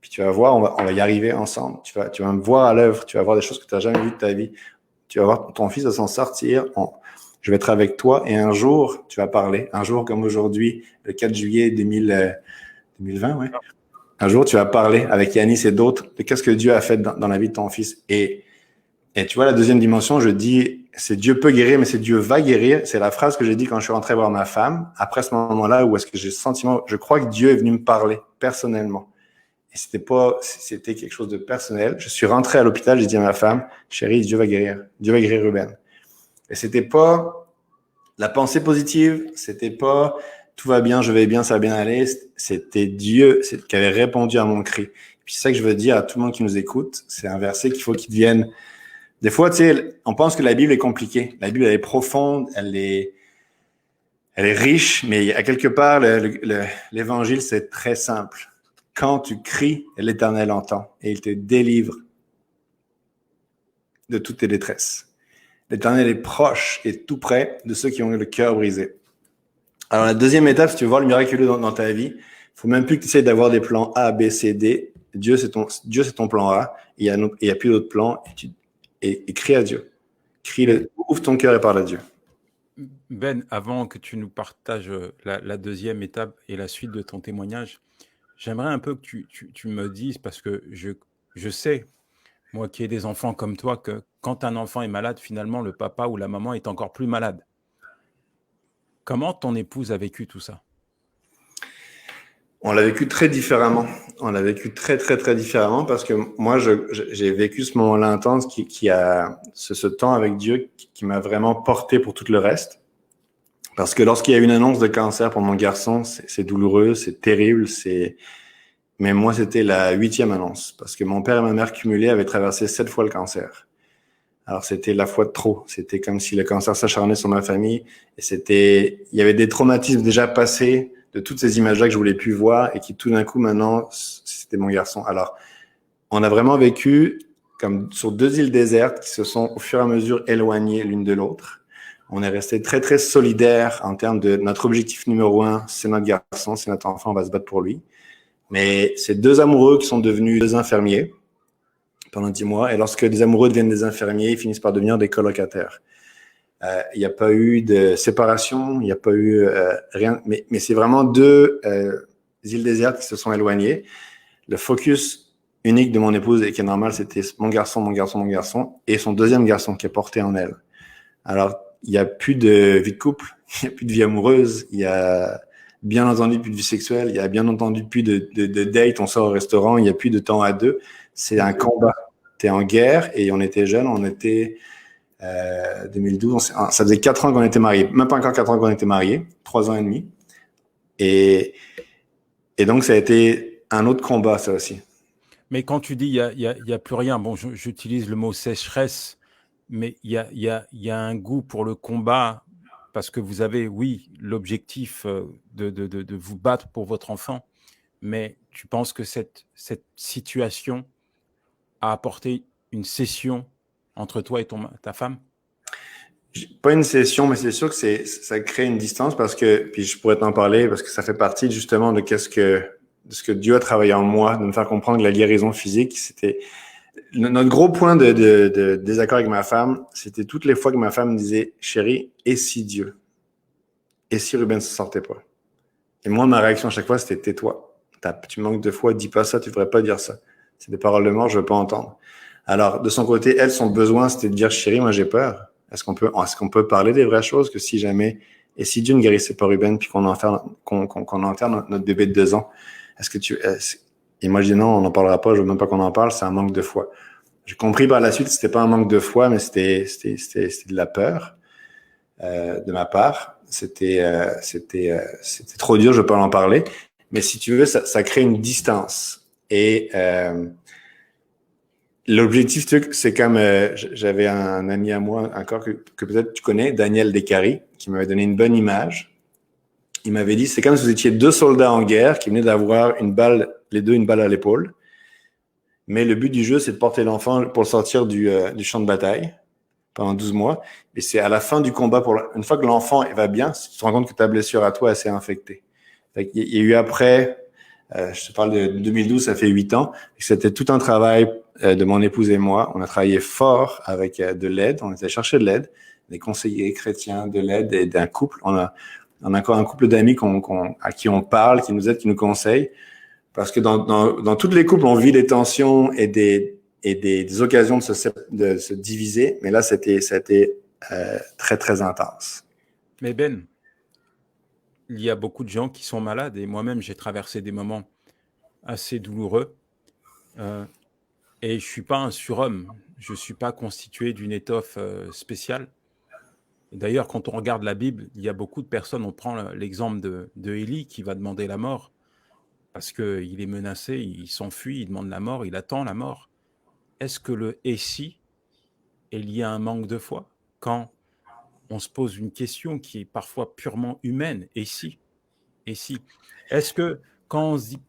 Puis tu vas voir, on va y arriver ensemble. Tu vas me voir à l'œuvre. Tu vas voir des choses que tu n'as jamais vues de ta vie. Tu vas voir ton fils va s'en sortir. Je vais être avec toi et un jour, tu vas parler. Un jour comme aujourd'hui, le 4 juillet 2020, ouais. Un jour, tu vas parler avec Yanis et d'autres de qu'est-ce que Dieu a fait dans la vie de ton fils. Et tu vois, la deuxième dimension, je dis, c'est Dieu peut guérir, mais c'est Dieu va guérir. C'est la phrase que j'ai dit quand je suis rentré voir ma femme. Après ce moment-là, où est-ce que j'ai le sentiment, je crois que Dieu est venu me parler personnellement. Et c'était quelque chose de personnel. Je suis rentré à l'hôpital, j'ai dit à ma femme, chérie, Dieu va guérir. Dieu va guérir Ruben. Et c'était pas la pensée positive, c'était pas tout va bien, je vais bien, ça va bien aller. C'était Dieu qui avait répondu à mon cri. Puis c'est ça que je veux dire à tout le monde qui nous écoute. C'est un verset qu'il faut qu'il devienne. Des fois, tu sais, on pense que la Bible est compliquée. La Bible, elle est profonde, elle est riche, mais à quelque part, l'Évangile, c'est très simple. Quand tu cries, l'Éternel entend et il te délivre de toutes tes détresses. L'Éternel est proche et tout près de ceux qui ont le cœur brisé. Alors, la deuxième étape, si tu veux voir le miraculeux dans ta vie, il faut même plus que tu essaies d'avoir des plans A, B, C, D. Dieu, c'est ton plan A. Il y a plus d'autres plans. Et crie à Dieu. Ouvre ton cœur et parle à Dieu. Ben, avant que tu nous partages la deuxième étape et la suite de ton témoignage, j'aimerais un peu que tu me dises, parce que je sais, moi qui ai des enfants comme toi, que quand un enfant est malade, finalement, le papa ou la maman est encore plus malade. Comment ton épouse a vécu tout ça? On l'a vécu très différemment. On l'a vécu très, très, très différemment parce que moi, j'ai vécu ce moment-là intense qui a ce temps avec Dieu qui m'a vraiment porté pour tout le reste. Parce que lorsqu'il y a une annonce de cancer pour mon garçon, c'est douloureux, c'est terrible, mais moi, c'était la 8e annonce parce que mon père et ma mère cumulés avaient traversé 7 fois le cancer. Alors, c'était la fois de trop. C'était comme si le cancer s'acharnait sur ma famille et il y avait des traumatismes déjà passés de toutes ces images-là que je voulais plus voir et qui tout d'un coup maintenant c'était mon garçon. Alors, on a vraiment vécu comme sur 2 îles désertes qui se sont au fur et à mesure éloignées l'une de l'autre. On est resté très très solidaires en termes de notre objectif numéro 1, c'est notre garçon, c'est notre enfant, on va se battre pour lui. Mais c'est 2 amoureux qui sont devenus 2 infirmiers pendant 10 mois. Et lorsque des amoureux deviennent des infirmiers, ils finissent par devenir des colocataires. Il n'y a pas eu de séparation, il n'y a pas eu rien, mais c'est vraiment 2 îles désertes qui se sont éloignées. Le focus unique de mon épouse, et qui est normal, c'était mon garçon, mon garçon, mon garçon, et son deuxième garçon qui est porté en elle. Alors, il n'y a plus de vie de couple, il n'y a plus de vie amoureuse, il y a bien entendu plus de vie sexuelle, il y a bien entendu plus de date, on sort au restaurant, il n'y a plus de temps à deux. C'est un combat. Tu es en guerre, et on était jeunes, on était 2012, ça faisait 4 ans qu'on était mariés, même pas encore 4 ans qu'on était mariés, 3 ans et demi. Et donc, ça a été un autre combat, ça aussi. Mais quand tu dis il y a plus rien, bon, j'utilise le mot sécheresse, mais il y a un goût pour le combat parce que vous avez, oui, l'objectif de vous battre pour votre enfant, mais tu penses que cette situation a apporté une cession entre toi et ta femme? Pas une session, mais c'est sûr que ça crée une distance parce que, puis je pourrais t'en parler parce que ça fait partie justement de ce que Dieu a travaillé en moi, de me faire comprendre que la guérison physique, c'était notre gros point de désaccord avec ma femme, c'était toutes les fois que ma femme me disait, chérie, et si Dieu? Et si Ruben ne se sortait pas? Et moi, ma réaction à chaque fois, c'était tais-toi. Tu manques de foi, dis pas ça, tu devrais pas dire ça. C'est des paroles de mort, je veux pas entendre. Alors, de son côté, elle, son besoin, c'était de dire, chérie, moi, j'ai peur. Est-ce qu'on peut parler des vraies choses que si jamais, et si Dieu ne guérissait pas Ruben, puis qu'on enterre notre bébé de 2 ans, et moi, je dis non, on n'en parlera pas, je veux même pas qu'on en parle, c'est un manque de foi. J'ai compris par la suite que c'était pas un manque de foi, mais c'était de la peur, de ma part. C'était trop dur, je peux pas en parler. Mais si tu veux, ça crée une distance. Et, l'objectif, c'est comme j'avais un ami à moi encore que peut-être tu connais, Daniel Descaries, qui m'avait donné une bonne image. Il m'avait dit, c'est comme si vous étiez 2 soldats en guerre qui venaient d'avoir les deux une balle à l'épaule. Mais le but du jeu, c'est de porter l'enfant pour le sortir du champ de bataille pendant 12 mois. Et c'est à la fin du combat, une fois que l'enfant va bien, tu te rends compte que ta blessure à toi, elle s'est infectée. Il y a eu après Je te parle de 2012, ça fait 8 ans. C'était tout un travail de mon épouse et moi. On a travaillé fort avec de l'aide. On était chercher de l'aide, des conseillers chrétiens, de l'aide et d'un couple. On a encore un couple d'amis à qui on parle, qui nous aident, qui nous conseillent. Parce que dans toutes les couples, on vit des tensions et des occasions de se diviser. Mais là, c'était très, très intense. Mais Ben, il y a beaucoup de gens qui sont malades et moi-même, j'ai traversé des moments assez douloureux. Et je ne suis pas un surhomme. Je ne suis pas constitué d'une étoffe spéciale. D'ailleurs, quand on regarde la Bible, il y a beaucoup de personnes, on prend l'exemple de Élie qui va demander la mort parce qu'il est menacé, il s'enfuit, il demande la mort, il attend la mort. Est-ce que le « et si » est lié à un manque de foi? Quand on se pose une question qui est parfois purement humaine, et si? Et si? Est-ce que quand on se dit,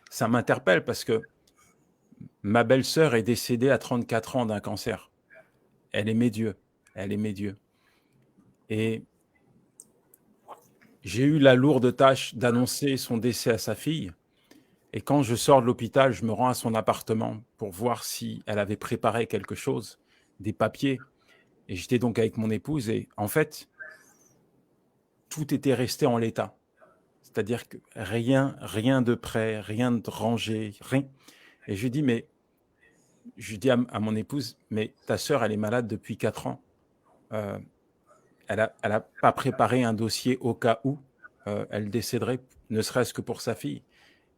ça m'interpelle parce que ma belle-sœur est décédée à 34 ans d'un cancer. Elle aimait Dieu. Elle aimait Dieu. Et j'ai eu la lourde tâche d'annoncer son décès à sa fille. Et quand je sors de l'hôpital, je me rends à son appartement pour voir si elle avait préparé quelque chose, des papiers. Et j'étais donc avec mon épouse et en fait, tout était resté en l'état. C'est-à-dire que rien de prêt, rien de rangé, rien. Et je dis à mon épouse, mais ta sœur, elle est malade depuis 4 ans. Elle a pas préparé un dossier au cas où elle décéderait, ne serait-ce que pour sa fille.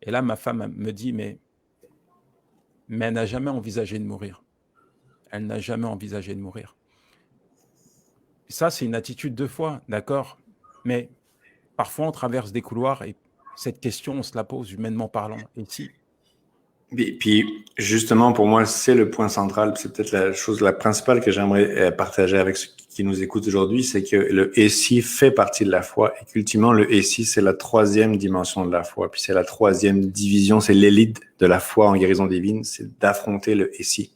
Et là, ma femme me dit, mais elle n'a jamais envisagé de mourir. Elle n'a jamais envisagé de mourir. Ça, c'est une attitude de foi, d'accord? Mais parfois, on traverse des couloirs et cette question, on se la pose humainement parlant. Et si? Puis, justement, pour moi, c'est le point central. C'est peut-être la chose la principale que j'aimerais partager avec ceux qui nous écoutent aujourd'hui, c'est que le « et si » fait partie de la foi et qu'ultimement, le « et si » c'est la troisième dimension de la foi. Puis c'est la troisième division, c'est l'élite de la foi en guérison divine, c'est d'affronter le « et si ».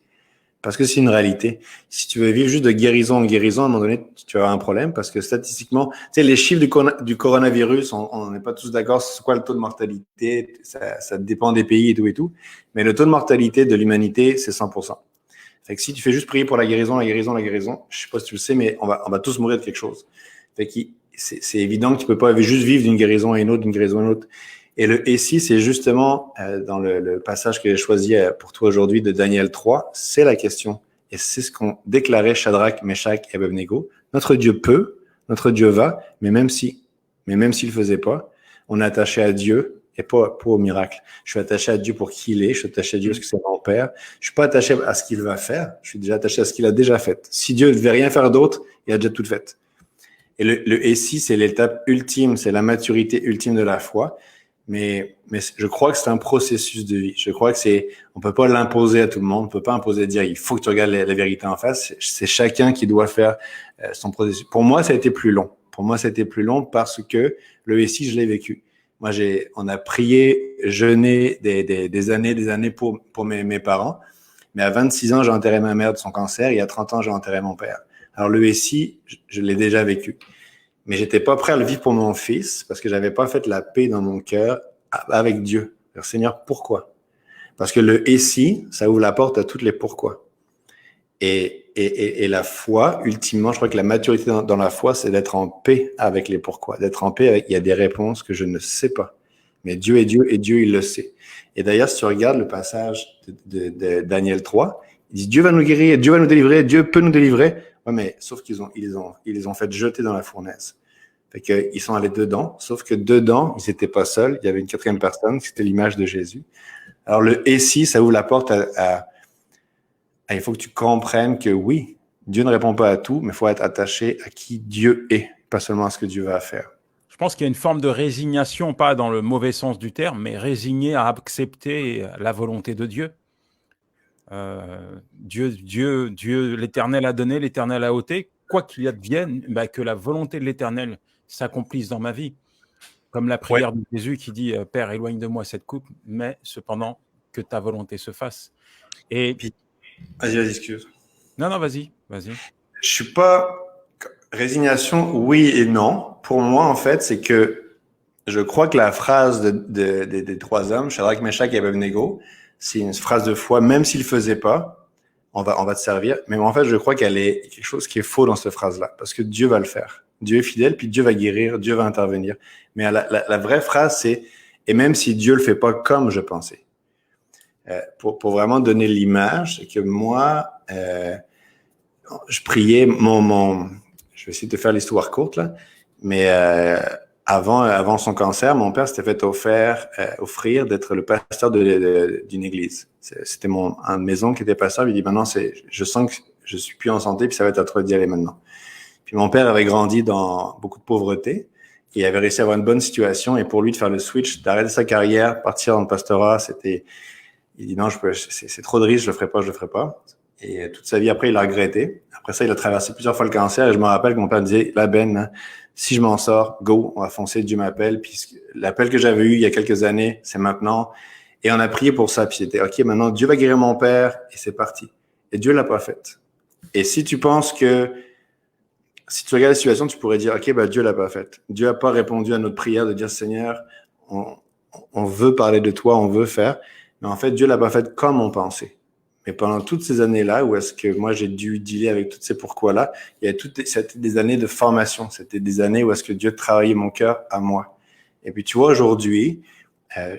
Parce que c'est une réalité. Si tu veux vivre juste de guérison en guérison, à un moment donné, tu vas avoir un problème parce que statistiquement, tu sais, les chiffres du coronavirus, on n'est pas tous d'accord sur quoi le taux de mortalité, ça dépend des pays et tout et tout, mais le taux de mortalité de l'humanité, c'est 100%. Fait que si tu fais juste prier pour la guérison, la guérison, la guérison, je sais pas si tu le sais, mais on va tous mourir de quelque chose. Fait que c'est évident que tu peux pas juste vivre d'une guérison à une autre, d'une guérison à une autre. Et le « et si », c'est justement dans le passage que j'ai choisi pour toi aujourd'hui de Daniel 3, c'est la question. Et c'est ce qu'ont déclaré Shadrach, Meshach et Abednego. Notre Dieu peut, notre Dieu va, mais même s'il le faisait pas, on est attaché à Dieu et pas au miracle. Je suis attaché à Dieu pour qui il est, je suis attaché à Dieu parce que c'est mon Père. Je suis pas attaché à ce qu'il va faire, je suis déjà attaché à ce qu'il a déjà fait. Si Dieu ne devait rien faire d'autre, il a déjà tout fait. Et le « et si », c'est l'étape ultime, c'est la maturité ultime de la foi. Mais je crois que c'est un processus de vie. Je crois que on peut pas l'imposer à tout le monde. On peut pas imposer de dire, il faut que tu regardes la vérité en face. C'est chacun qui doit faire son processus. Pour moi, ça a été plus long. Pour moi, ça a été plus long parce que le « et si », je l'ai vécu. Moi, on a prié, jeûné des années pour mes parents. Mais à 26 ans, j'ai enterré ma mère de son cancer. Et à 30 ans, j'ai enterré mon père. Alors, le « et si », je l'ai déjà vécu. Mais j'étais pas prêt à le vivre pour mon fils parce que j'avais pas fait la paix dans mon cœur avec Dieu. Alors, Seigneur, pourquoi? Parce que le « et si », ça ouvre la porte à toutes les pourquoi. Et la foi, ultimement, je crois que la maturité dans la foi, c'est d'être en paix avec les pourquoi. D'être en paix avec, il y a des réponses que je ne sais pas. Mais Dieu est Dieu et Dieu, il le sait. Et d'ailleurs, si tu regardes le passage de Daniel 3, il dit Dieu va nous guérir, Dieu va nous délivrer, Dieu peut nous délivrer. Ouais, mais sauf qu'ils les ont fait jeter dans la fournaise. Fait qu'ils sont allés dedans, sauf que dedans, ils n'étaient pas seuls. Il y avait une quatrième personne, c'était l'image de Jésus. Alors le « et si », ça ouvre la porte il faut que tu comprennes que oui, Dieu ne répond pas à tout, mais il faut être attaché à qui Dieu est, pas seulement à ce que Dieu va faire. Je pense qu'il y a une forme de résignation, pas dans le mauvais sens du terme, mais résigné à accepter la volonté de Dieu. Dieu, l'Éternel a donné, l'Éternel a ôté. Quoi qu'il advienne, que la volonté de l'Éternel s'accomplisse dans ma vie. Comme la prière de Jésus qui dit « Père, éloigne de moi cette coupe, mais cependant que ta volonté se fasse. » Et puis, vas-y, excuse. Non, vas-y. Je suis pas résignation, oui et non. Pour moi, en fait, c'est que je crois que la phrase des trois hommes, Shadrach, Meshach et Abednego, c'est une phrase de foi, même s'ils le faisaient pas, on va te servir. Mais en fait, je crois qu'elle est quelque chose qui est faux dans cette phrase-là, parce que Dieu va le faire. Dieu est fidèle, puis Dieu va guérir, Dieu va intervenir. Mais la vraie phrase, c'est « et même si Dieu le fait pas comme je pensais ». Pour vraiment donner l'image, c'est que moi, je priais je vais essayer de te faire l'histoire courte, là, mais avant son cancer, mon père s'était fait offrir d'être le pasteur d'une église. C'était un maison qui était pasteur. Il dit maintenant, je sens que je suis plus en santé, puis ça va être à toi d'y aller maintenant. Puis mon père avait grandi dans beaucoup de pauvreté. Et il avait réussi à avoir une bonne situation. Et pour lui, de faire le switch, d'arrêter sa carrière, partir dans le pastorat, il dit non, c'est trop de risques, je le ferai pas. Et toute sa vie après, il a regretté. Après ça, il a traversé plusieurs fois le cancer. Et je me rappelle que mon père me disait, la Ben, hein, si je m'en sors, go, on va foncer, Dieu m'appelle. Puis l'appel que j'avais eu il y a quelques années, c'est maintenant. Et on a prié pour ça. Puis c'était, OK, maintenant, Dieu va guérir mon père. Et c'est parti. Et Dieu l'a pas fait. Et si tu penses si tu regardes la situation, tu pourrais dire, OK, Dieu l'a pas fait. Dieu a pas répondu à notre prière de dire, Seigneur, on veut parler de toi, on veut faire. Mais en fait, Dieu l'a pas fait comme on pensait. Mais pendant toutes ces années-là, où est-ce que moi j'ai dû dealer avec tous ces pourquoi-là, c'était des années de formation. C'était des années où est-ce que Dieu travaillait mon cœur à moi. Et puis tu vois, aujourd'hui,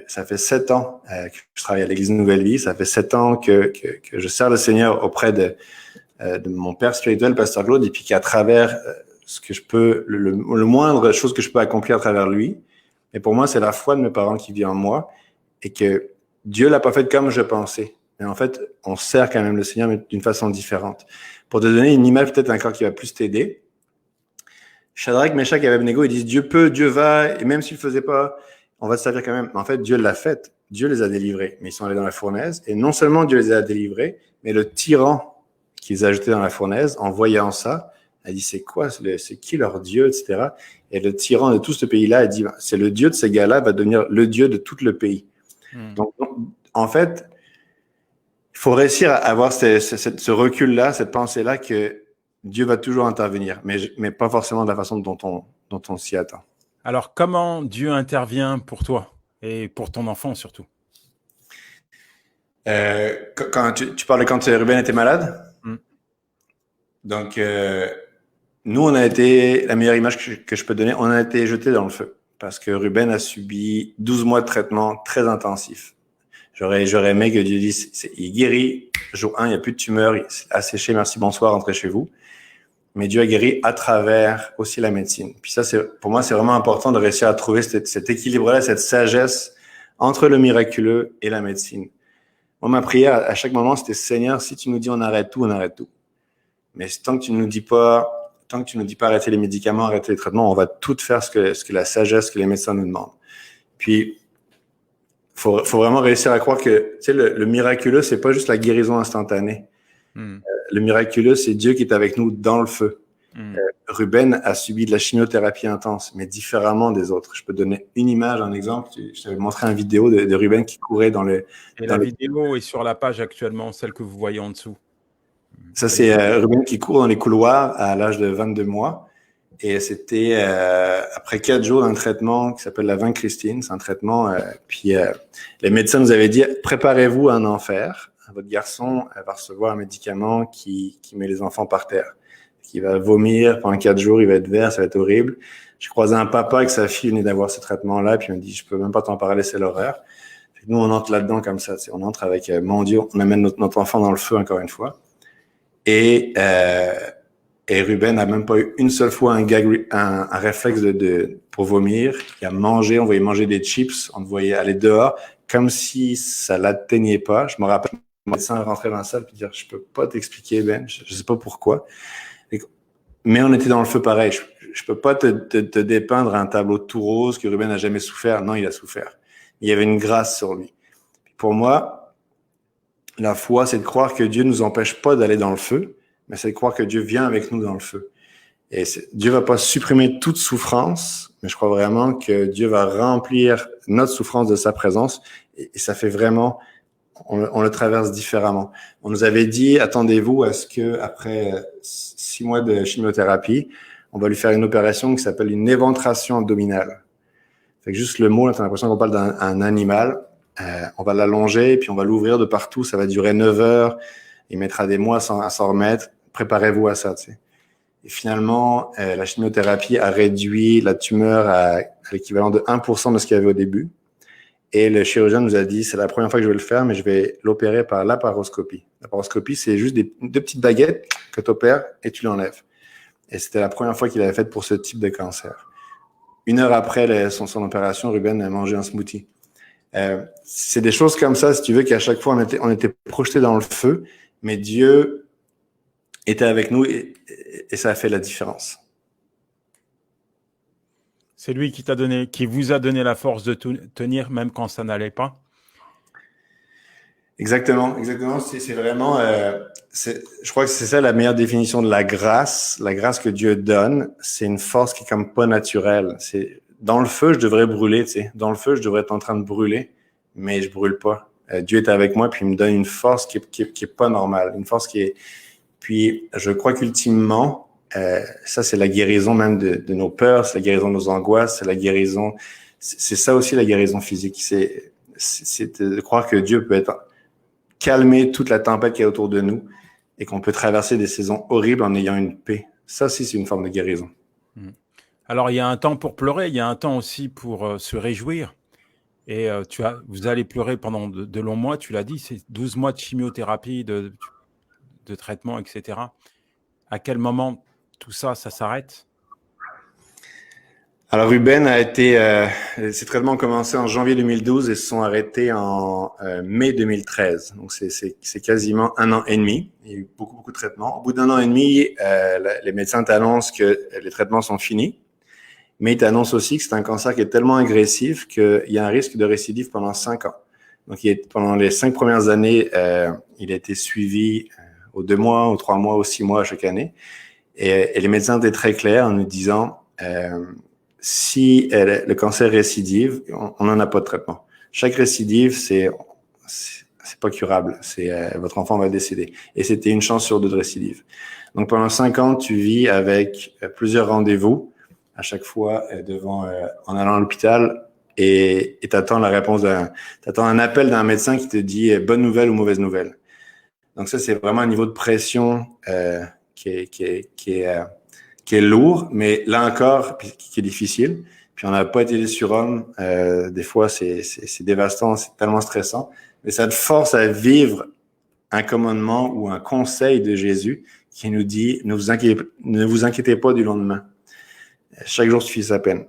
ça fait 7 ans que je travaille à l'Église Nouvelle Vie. Ça fait 7 ans que je sers le Seigneur auprès de mon père spirituel, Pasteur Claude, et puis qu'à travers ce que je peux, le moindre chose que je peux accomplir à travers lui. Et pour moi, c'est la foi de mes parents qui vit en moi et que Dieu l'a pas fait comme je pensais. Mais en fait, on sert quand même le Seigneur, mais d'une façon différente. Pour te donner une image peut-être encore qui va plus t'aider, Shadrach, Meshach et Abednego, ils disent Dieu peut, Dieu va, et même s'il le faisait pas, on va se servir quand même. Mais en fait, Dieu l'a fait. Dieu les a délivrés. Mais ils sont allés dans la fournaise. Et non seulement Dieu les a délivrés, mais le tyran qu'ils a jeté dans la fournaise, en voyant ça, a dit c'est quoi, c'est qui leur Dieu, etc. Et le tyran de tout ce pays-là a dit c'est le Dieu de ces gars-là va devenir le Dieu de tout le pays. Donc, en fait, il faut réussir à avoir ce recul-là, cette pensée-là que Dieu va toujours intervenir, mais pas forcément de la façon dont on s'y attend. Alors, comment Dieu intervient pour toi et pour ton enfant surtout? Quand tu parles de quand Ruben était malade? Donc, nous, on a été, la meilleure image que je peux donner, on a été jetés dans le feu parce que Ruben a subi 12 mois de traitement très intensif. J'aurais aimé que Dieu dise, il guérit, jour 1, il n'y a plus de tumeur, il est asséché, merci, bonsoir, rentrez chez vous. Mais Dieu a guéri à travers aussi la médecine. Puis ça, pour moi, c'est vraiment important de réussir à trouver cet équilibre-là, cette sagesse entre le miraculeux et la médecine. Moi, ma prière, à chaque moment, c'était Seigneur, si tu nous dis on arrête tout, on arrête tout. Mais tant que tu nous dis pas arrêter les médicaments, arrêter les traitements, on va tout faire ce que la sagesse, que les médecins nous demandent. Puis, faut vraiment réussir à croire que, tu sais, le miraculeux, c'est pas juste la guérison instantanée. Le miraculeux, c'est Dieu qui est avec nous dans le feu. Ruben a subi de la chimiothérapie intense, mais différemment des autres. Je peux donner une image, un exemple. Je t'avais montré une vidéo de Ruben qui courait dans le... Et la vidéo est sur la page actuellement, celle que vous voyez en dessous. Ça, c'est Ruben qui court dans les couloirs à l'âge de 22 mois. Et c'était après 4 jours d'un traitement qui s'appelle la vincristine. C'est un traitement... puis les médecins nous avaient dit, préparez-vous à un enfer. Votre garçon va recevoir un médicament qui met les enfants par terre, qui va vomir pendant 4 jours, il va être vert, ça va être horrible. J'ai croisé un papa avec sa fille venait d'avoir ce traitement-là, puis il m'a dit, je peux même pas t'en parler, c'est l'horreur. Nous, on entre là-dedans comme ça, on entre avec, mon Dieu, on amène notre enfant dans le feu encore une fois. Et Ruben n'a même pas eu une seule fois un réflexe pour vomir. Il a mangé, on voyait manger des chips, on le voyait aller dehors, comme si ça l'atteignait pas. Je me rappelle, le médecin rentrait dans la salle et dire, je peux pas t'expliquer, Ben, je sais pas pourquoi. Mais on était dans le feu pareil. Je peux pas te dépeindre un tableau tout rose que Ruben n'a jamais souffert. Non, il a souffert. Il y avait une grâce sur lui. Pour moi, la foi, c'est de croire que Dieu nous empêche pas d'aller dans le feu, mais c'est de croire que Dieu vient avec nous dans le feu. Et Dieu va pas supprimer toute souffrance, mais je crois vraiment que Dieu va remplir notre souffrance de sa présence, et ça fait vraiment, on le traverse différemment. On nous avait dit, attendez-vous à ce que après 6 mois de chimiothérapie, on va lui faire une opération qui s'appelle une éventration abdominale. Fait que juste le mot, là, t'as l'impression qu'on parle d'un animal. On va l'allonger, puis on va l'ouvrir de partout. Ça va durer 9 heures. Il mettra des mois à s'en remettre. Préparez-vous à ça, tu sais. Et finalement, la chimiothérapie a réduit la tumeur à l'équivalent de 1% de ce qu'il y avait au début. Et le chirurgien nous a dit, c'est la première fois que je vais le faire, mais je vais l'opérer par laparoscopie. La paroscopie, c'est juste deux petites baguettes que tu opères et tu l'enlèves. Et c'était la première fois qu'il avait fait pour ce type de cancer. 1 heure après son opération, Ruben a mangé un smoothie. C'est des choses comme ça, si tu veux, qu'à chaque fois, on était projetés dans le feu, mais Dieu était avec nous et ça a fait la différence. C'est lui qui vous a donné la force de tenir même quand ça n'allait pas. Exactement, exactement. C'est vraiment, je crois que c'est ça la meilleure définition de la grâce. La grâce que Dieu donne, c'est une force qui est comme pas naturelle. C'est dans le feu, je devrais brûler, tu sais. Dans le feu, je devrais être en train de brûler, mais je brûle pas. Dieu est avec moi, puis il me donne une force qui est pas normale, une force qui est. Puis, je crois qu'ultimement, ça c'est la guérison même de nos peurs, c'est la guérison de nos angoisses, c'est la guérison. C'est ça aussi la guérison physique. C'est de croire que Dieu peut calmer toute la tempête qui est autour de nous et qu'on peut traverser des saisons horribles en ayant une paix. Ça aussi, c'est une forme de guérison. Alors, il y a un temps pour pleurer, il y a un temps aussi pour se réjouir. Et vous allez pleurer pendant de longs mois, tu l'as dit, c'est 12 mois de chimiothérapie, de traitement, etc. À quel moment tout ça s'arrête? Alors, Ruben ses traitements ont commencé en janvier 2012 et se sont arrêtés en mai 2013. Donc, c'est quasiment 1 an et demi. Il y a eu beaucoup, beaucoup de traitements. Au bout d'1 an et demi, les médecins t'annoncent que les traitements sont finis. Mais ils t'annoncent aussi que c'est un cancer qui est tellement agressif qu'il y a un risque de récidive pendant 5 ans. Donc, pendant les 5 premières années, il a été suivi aux 2 mois, aux 3 mois, aux 6 mois chaque année. Et les médecins étaient très clairs en nous disant si le cancer récidive, on n'en a pas de traitement. Chaque récidive, c'est pas curable. Votre enfant va décéder. Et c'était 1 chance sur 2 de récidive. Donc, pendant 5 ans, tu vis avec plusieurs rendez-vous à chaque fois en allant à l'hôpital et t'attends la réponse t'attends un appel d'un médecin qui te dit bonne nouvelle ou mauvaise nouvelle. Donc ça, c'est vraiment un niveau de pression qui est lourd, mais là encore, qui est difficile. Puis on n'a pas été des surhommes. Des fois, c'est dévastant, c'est tellement stressant. Mais ça te force à vivre un commandement ou un conseil de Jésus qui nous dit ne vous inquiétez pas du lendemain. Chaque jour suffit sa peine.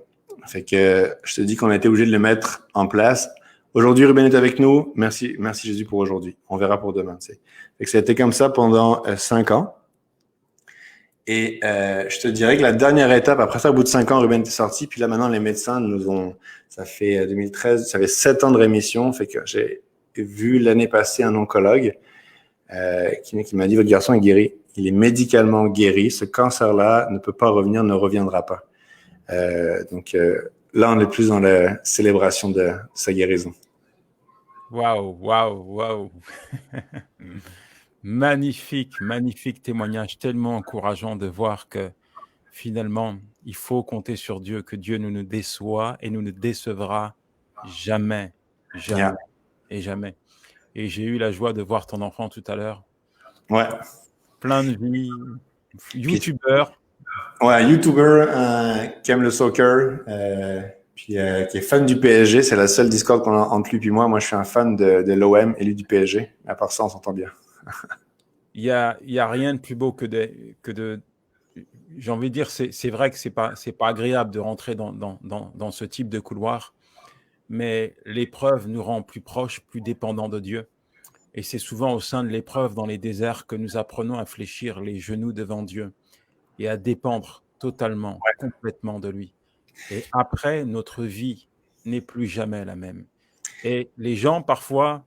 Fait que je te dis qu'on a été obligé de le mettre en place. Aujourd'hui, Ruben est avec nous. Merci Jésus pour aujourd'hui. On verra pour demain. Tu sais. Fait que ça a été comme ça pendant 5 ans. Et je te dirais que la dernière étape, après ça, au bout de 5 ans, Ruben est sorti. Puis là, maintenant, les médecins ça fait 2013, ça fait 7 ans de rémission. Fait que j'ai vu l'année passée un oncologue qui m'a dit, votre garçon est guéri. Il est médicalement guéri. Ce cancer-là ne peut pas revenir, ne reviendra pas. Donc là, on est plus dans la célébration de sa guérison. Waouh, waouh, waouh. Magnifique, magnifique témoignage, tellement encourageant de voir que finalement, il faut compter sur Dieu, que Dieu ne nous déçoit et nous ne décevra jamais, jamais Yeah. et jamais. Et j'ai eu la joie de voir ton enfant tout à l'heure. Ouais. Plein de vie, youtubeur. Ouais, YouTuber qui aime le soccer, puis qui est fan du PSG. C'est la seule discorde qu'on a entre lui et moi. Moi, je suis un fan de l'OM et lui du PSG. À part ça, on s'entend bien. Il y a rien de plus beau que de j'ai envie de dire, c'est vrai que c'est pas agréable de rentrer dans ce type de couloir, mais l'épreuve nous rend plus proches, plus dépendants de Dieu. Et c'est souvent au sein de l'épreuve, dans les déserts, que nous apprenons à fléchir les genoux devant Dieu et à dépendre totalement, complètement de lui. Et après, notre vie n'est plus jamais la même. Et les gens, parfois,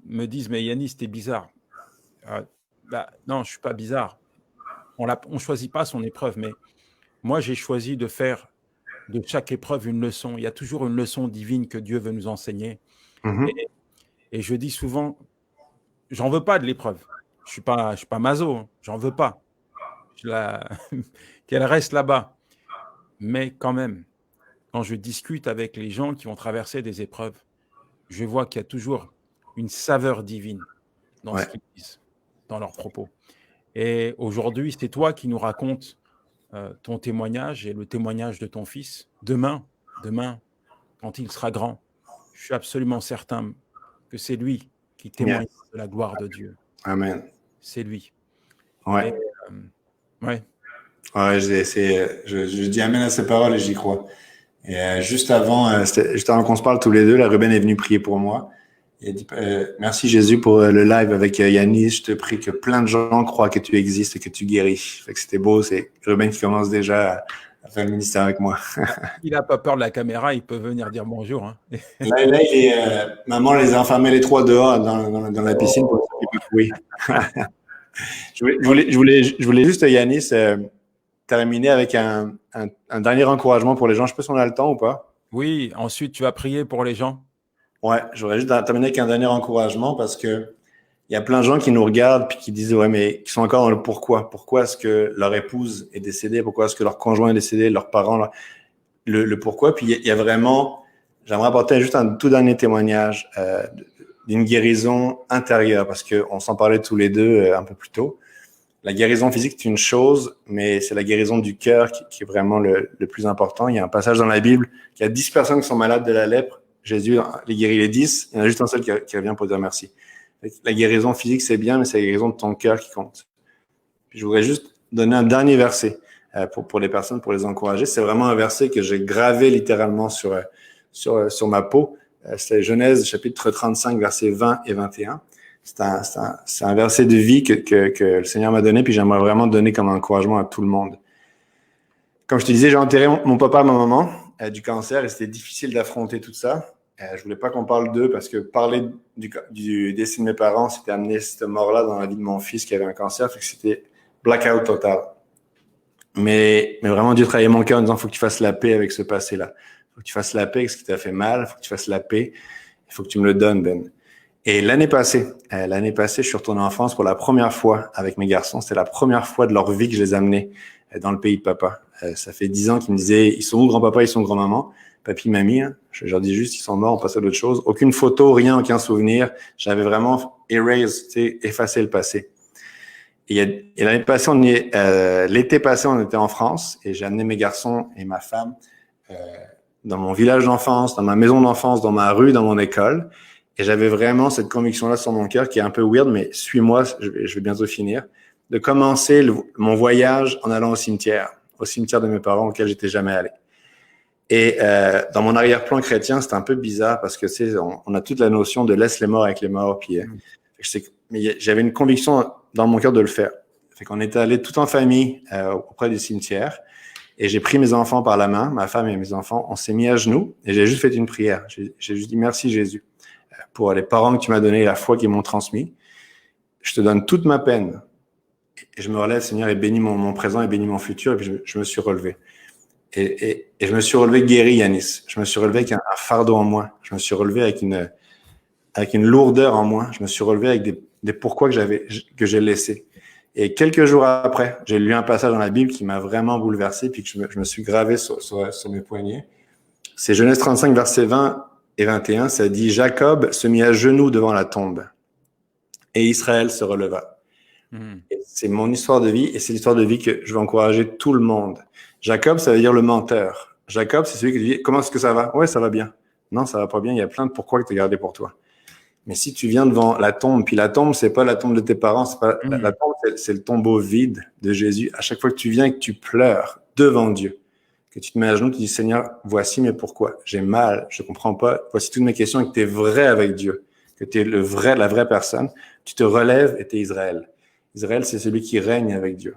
me disent, mais Yanis, t'es bizarre. Non, je suis pas bizarre. On choisit pas son épreuve, mais moi, j'ai choisi de faire de chaque épreuve une leçon. Il y a toujours une leçon divine que Dieu veut nous enseigner. Mm-hmm. Et je dis souvent, j'en veux pas de l'épreuve. Je suis pas maso, hein. J'en veux pas. Qu'elle reste là-bas. Mais quand même, quand je discute avec les gens qui vont traverser des épreuves, je vois qu'il y a toujours une saveur divine dans ce Ouais. qu'ils disent, dans leurs propos. Et aujourd'hui, c'est toi qui nous racontes ton témoignage et le témoignage de ton fils. Demain, quand il sera grand, je suis absolument certain que c'est lui qui Yes. témoigne de la gloire de Dieu. Amen. C'est lui. Et Ouais. ouais, Ouais, je dis amen à ces paroles et j'y crois. Et juste avant qu'on se parle tous les deux, la Ruben est venue prier pour moi. Il a dit, merci Jésus pour le live avec Yanis. Je te prie que plein de gens croient que tu existes et que tu guéris. Fait que c'était beau. C'est Ruben qui commence déjà à faire le ministère avec moi. il n'a pas peur de la caméra, il peut venir dire bonjour, hein. Là, maman les a enfermés les trois dehors dans la piscine pour Oh. qu'ils puissent jouer. Je voulais juste, Yanis, terminer avec un dernier encouragement pour les gens. Je sais pas si on a le temps ou pas. Oui, ensuite tu vas prier pour les gens. Ouais, je voudrais juste terminer avec un dernier encouragement parce que il y a plein de gens qui nous regardent puis qui disent ouais mais qui sont encore dans le pourquoi. Pourquoi est-ce que leur épouse est décédée? Pourquoi est-ce que leur conjoint est décédé? Leurs parents, le pourquoi. Puis il y a vraiment, j'aimerais apporter juste un tout dernier témoignage d'une guérison intérieure parce que on s'en parlait tous les deux un peu plus tôt. La guérison physique c'est une chose, mais c'est la guérison du cœur qui est vraiment le plus important. Il y a un passage dans la Bible qu'il y a 10 personnes qui sont malades de la lèpre. Jésus les guérit les 10. Il y en a juste un seul qui revient pour dire merci. La guérison physique, c'est bien, mais c'est la guérison de ton cœur qui compte. Puis je voudrais juste donner un dernier verset pour les personnes, pour les encourager. C'est vraiment un verset que j'ai gravé littéralement sur ma peau. C'est Genèse chapitre 35, versets 20 et 21. C'est un verset de vie que le Seigneur m'a donné, puis j'aimerais vraiment donner comme encouragement à tout le monde. Comme je te disais, j'ai enterré mon papa et ma maman du cancer et c'était difficile d'affronter tout ça. Je voulais pas qu'on parle d'eux parce que parler du décès de mes parents, c'était amener cette mort-là dans la vie de mon fils qui avait un cancer, fait que c'était blackout total. Mais vraiment, Dieu travaillait mon cœur en disant, faut que tu fasses la paix avec ce passé-là. Faut que tu fasses la paix avec ce qui t'a fait mal, faut que tu fasses la paix. Il faut que tu me le donnes, Ben. Et l'année passée, je suis retourné en France pour la première fois avec mes garçons. C'était la première fois de leur vie que je les amenais dans le pays de papa. Ça fait 10 ans qu'ils me disaient, ils sont où grand-papa, ils sont où grand-maman? Papy, mamie, hein. Je leur dis juste, ils sont morts, on passe à d'autres choses. Aucune photo, rien, aucun souvenir. J'avais vraiment effacé le passé. Et l'année passée, l'été passé, on était en France et j'ai amené mes garçons et ma femme dans mon village d'enfance, dans ma maison d'enfance, dans ma rue, dans mon école. Et j'avais vraiment cette conviction-là sur mon cœur qui est un peu weird, mais suis-moi, je vais bientôt finir, de commencer mon voyage en allant au cimetière de mes parents auquel j'étais jamais allé. Et dans mon arrière-plan chrétien, c'était un peu bizarre parce que on a toute la notion de laisse les morts avec les morts. Puis mais j'avais une conviction dans mon cœur de le faire. Fait qu'on était allé tout en famille auprès du cimetière. Et j'ai pris mes enfants par la main, ma femme et mes enfants, on s'est mis à genoux et j'ai juste fait une prière. J'ai juste dit merci Jésus pour les parents que tu m'as donnés et la foi qu'ils m'ont transmis. Je te donne toute ma peine et je me relève Seigneur et bénis mon présent et bénis mon futur. Et puis je me suis relevé. Et je me suis relevé guéri Yanis. Je me suis relevé avec un fardeau en moi. Je me suis relevé avec une lourdeur en moi. Je me suis relevé avec des pourquoi que j'ai laissés. Et quelques jours après, j'ai lu un passage dans la Bible qui m'a vraiment bouleversé, puis que je me suis gravé sur mes poignets. C'est Genèse 35, versets 20 et 21. Ça dit, Jacob se mit à genoux devant la tombe et Israël se releva. Et c'est mon histoire de vie et c'est l'histoire de vie que je veux encourager tout le monde. Jacob, ça veut dire le menteur. Jacob, c'est celui qui dit, comment est-ce que ça va? Ouais, ça va bien. Non, ça va pas bien. Il y a plein de pourquoi que tu as gardé pour toi. Mais si tu viens devant la tombe, puis la tombe, c'est pas la tombe de tes parents, c'est pas la tombe, c'est le tombeau vide de Jésus. À chaque fois que tu viens et que tu pleures devant Dieu, que tu te mets à genoux, tu dis Seigneur, voici mes pourquoi. J'ai mal, je comprends pas. Voici toutes mes questions et que tu es vrai avec Dieu, que tu es la vraie personne. Tu te relèves et tu es Israël. Israël, c'est celui qui règne avec Dieu.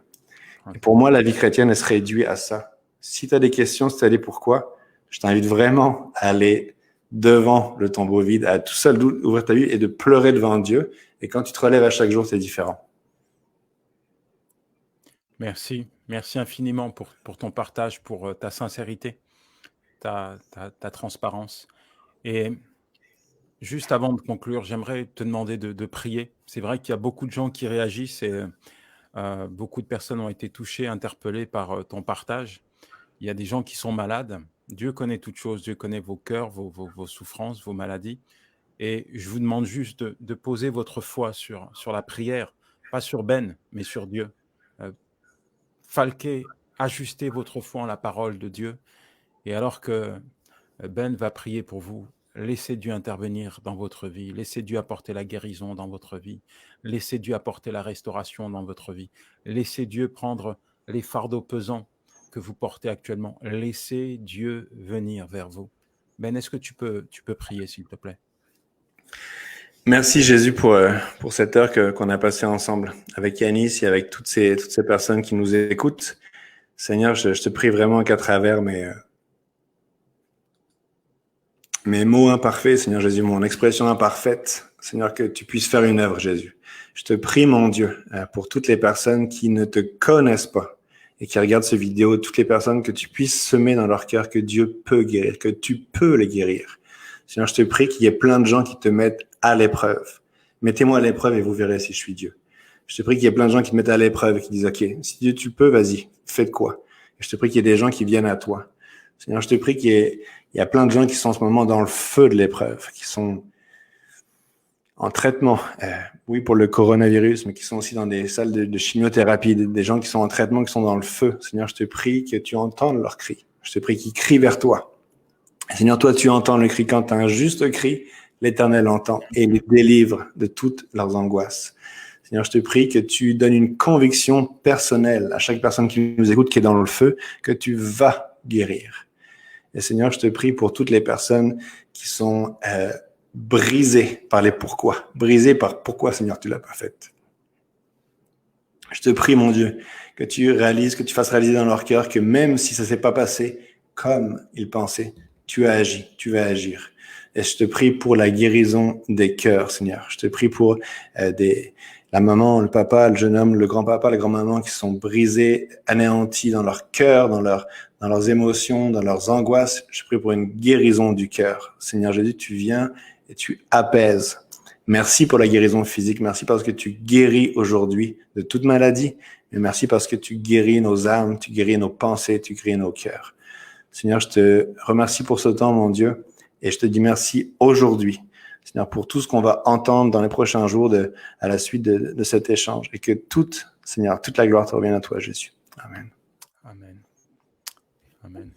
Et pour moi, la vie chrétienne, elle se réduit à ça. Si tu as des questions, si tu as des pourquoi, je t'invite vraiment à aller devant le tombeau vide, à tout seul ouvrir ta vie et de pleurer devant Dieu. Et quand tu te relèves à chaque jour, c'est différent. Merci. Merci infiniment pour ton partage, pour ta sincérité, ta transparence. Et juste avant de conclure, j'aimerais te demander de prier. C'est vrai qu'il y a beaucoup de gens qui réagissent et beaucoup de personnes ont été touchées, interpellées par ton partage. Il y a des gens qui sont malades Dieu connaît toutes choses, Dieu connaît vos cœurs, vos souffrances, vos maladies. Et je vous demande juste de poser votre foi sur la prière, pas sur Ben, mais sur Dieu. Falquez, ajustez votre foi en la parole de Dieu. Et alors que Ben va prier pour vous, laissez Dieu intervenir dans votre vie, laissez Dieu apporter la guérison dans votre vie, laissez Dieu apporter la restauration dans votre vie, laissez Dieu prendre les fardeaux pesants que vous portez actuellement, laissez Dieu venir vers vous. Ben, est-ce que tu peux prier, s'il te plaît? Merci Jésus pour cette heure qu'on a passée ensemble avec Yanis et avec toutes ces personnes qui nous écoutent. Seigneur, je te prie vraiment qu'à travers mes mots imparfaits, Seigneur Jésus, mon expression imparfaite, Seigneur, que tu puisses faire une œuvre, Jésus. Je te prie, mon Dieu, pour toutes les personnes qui ne te connaissent pas et qui regardent cette vidéo, toutes les personnes que tu puisses semer dans leur cœur que Dieu peut guérir, que tu peux les guérir. Seigneur, je te prie qu'il y ait plein de gens qui te mettent à l'épreuve. Mettez-moi à l'épreuve et vous verrez si je suis Dieu. Je te prie qu'il y ait plein de gens qui te mettent à l'épreuve et qui disent, OK, si Dieu tu peux, vas-y, fais de quoi. Et je te prie qu'il y ait des gens qui viennent à toi. Seigneur, je te prie il y a plein de gens qui sont en ce moment dans le feu de l'épreuve, qui sont en traitement, oui, pour le coronavirus, mais qui sont aussi dans des salles de chimiothérapie, des gens qui sont en traitement, qui sont dans le feu. Seigneur, je te prie que tu entendes leurs cris. Je te prie qu'ils crient vers toi. Seigneur, toi, tu entends le cri. Quand tu as un juste cri, l'Éternel entend et les délivre de toutes leurs angoisses. Seigneur, je te prie que tu donnes une conviction personnelle à chaque personne qui nous écoute, qui est dans le feu, que tu vas guérir. Et Seigneur, je te prie pour toutes les personnes qui sont brisées par les pourquoi. Brisées par pourquoi, Seigneur, tu l'as pas fait. Je te prie, mon Dieu, que tu fasses réaliser dans leur cœur que même si ça s'est pas passé comme ils pensaient, tu as agi, tu vas agir. Et je te prie pour la guérison des cœurs, Seigneur. Je te prie pour la maman, le papa, le jeune homme, le grand-papa, la grand-maman qui sont brisés, anéantis dans leur cœur, dans leurs émotions, dans leurs angoisses. Je prie pour une guérison du cœur. Seigneur Jésus, tu viens et tu apaises. Merci pour la guérison physique. Merci parce que tu guéris aujourd'hui de toute maladie. Et merci parce que tu guéris nos âmes, tu guéris nos pensées, tu guéris nos cœurs. Seigneur, je te remercie pour ce temps, mon Dieu, et je te dis merci aujourd'hui, Seigneur, pour tout ce qu'on va entendre dans les prochains jours à la suite de cet échange, et que Seigneur, toute la gloire te revienne à toi, Jésus. Amen. Amen. Amen.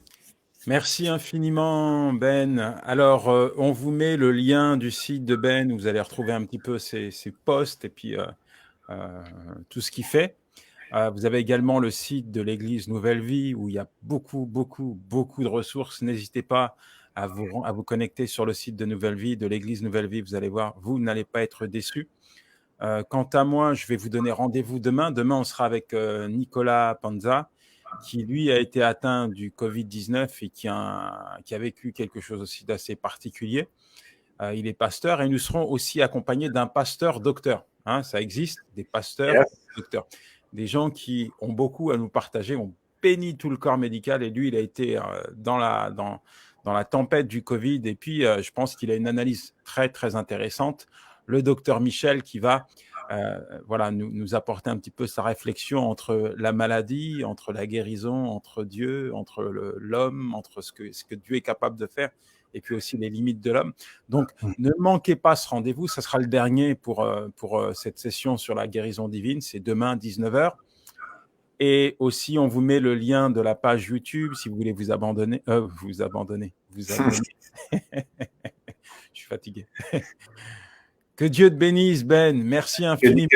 Merci infiniment, Ben. Alors, on vous met le lien du site de Ben, où vous allez retrouver un petit peu ses posts et puis tout ce qu'il fait. Vous avez également le site de l'Église Nouvelle Vie, où il y a beaucoup de ressources. N'hésitez pas à vous connecter sur le site de Nouvelle Vie, de l'Église Nouvelle Vie. Vous allez voir, vous n'allez pas être déçus. Quant à moi, je vais vous donner rendez-vous demain. Demain, on sera avec Nicolas Panza, qui lui a été atteint du Covid-19 et qui a vécu quelque chose aussi d'assez particulier. Il est pasteur et nous serons aussi accompagnés d'un pasteur docteur. Hein, ça existe, des pasteurs docteurs. Des gens qui ont beaucoup à nous partager, ont béni tout le corps médical et lui, il a été dans la tempête du Covid et puis je pense qu'il a une analyse très intéressante. Le docteur Michel qui va nous apporter un petit peu sa réflexion entre la maladie, entre la guérison, entre Dieu, entre l'homme, entre ce que Dieu est capable de faire et puis aussi les limites de l'homme. Donc, ne manquez pas ce rendez-vous. Ça sera le dernier pour cette session sur la guérison divine. C'est demain, 19h. Et aussi, on vous met le lien de la page YouTube si vous voulez vous abonner. Je suis fatigué. Que Dieu te bénisse, Ben. Merci infiniment.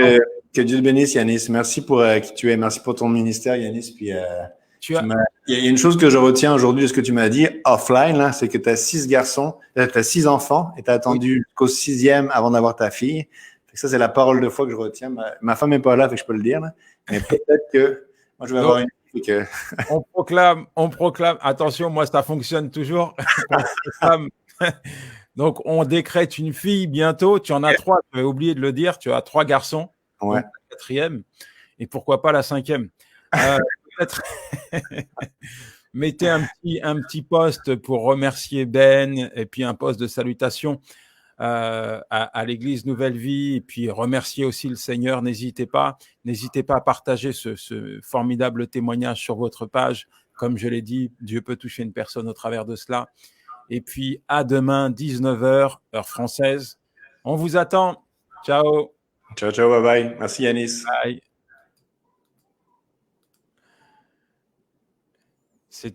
Que Dieu te bénisse, Yanis. Merci pour qui tu es. Merci pour ton ministère, Yanis. Puis, il y a une chose que je retiens aujourd'hui de ce que tu m'as dit offline, là, c'est que tu as 6 enfants et tu as attendu jusqu'au 6e avant d'avoir ta fille. Ça, c'est la parole de foi que je retiens. Ma femme n'est pas là, fait que je peux le dire. Là. Mais peut-être que moi, je vais avoir une fille que... on proclame. Attention, moi, ça fonctionne toujours. Donc, on décrète une fille bientôt. Tu en as 3, tu avais oublié de le dire. Tu as 3 garçons. Ouais. La 4e. Et pourquoi pas la 5e. Peut-être... Mettez un petit post pour remercier Ben et puis un post de salutation à l'Église Nouvelle Vie et puis remercier aussi le Seigneur. N'hésitez pas à partager ce formidable témoignage sur votre page Comme je l'ai dit, Dieu peut toucher une personne au travers de cela. Et puis, à demain, 19 h, heure française. On vous attend. Ciao. Ciao, ciao, bye bye. Merci Yanis. Bye.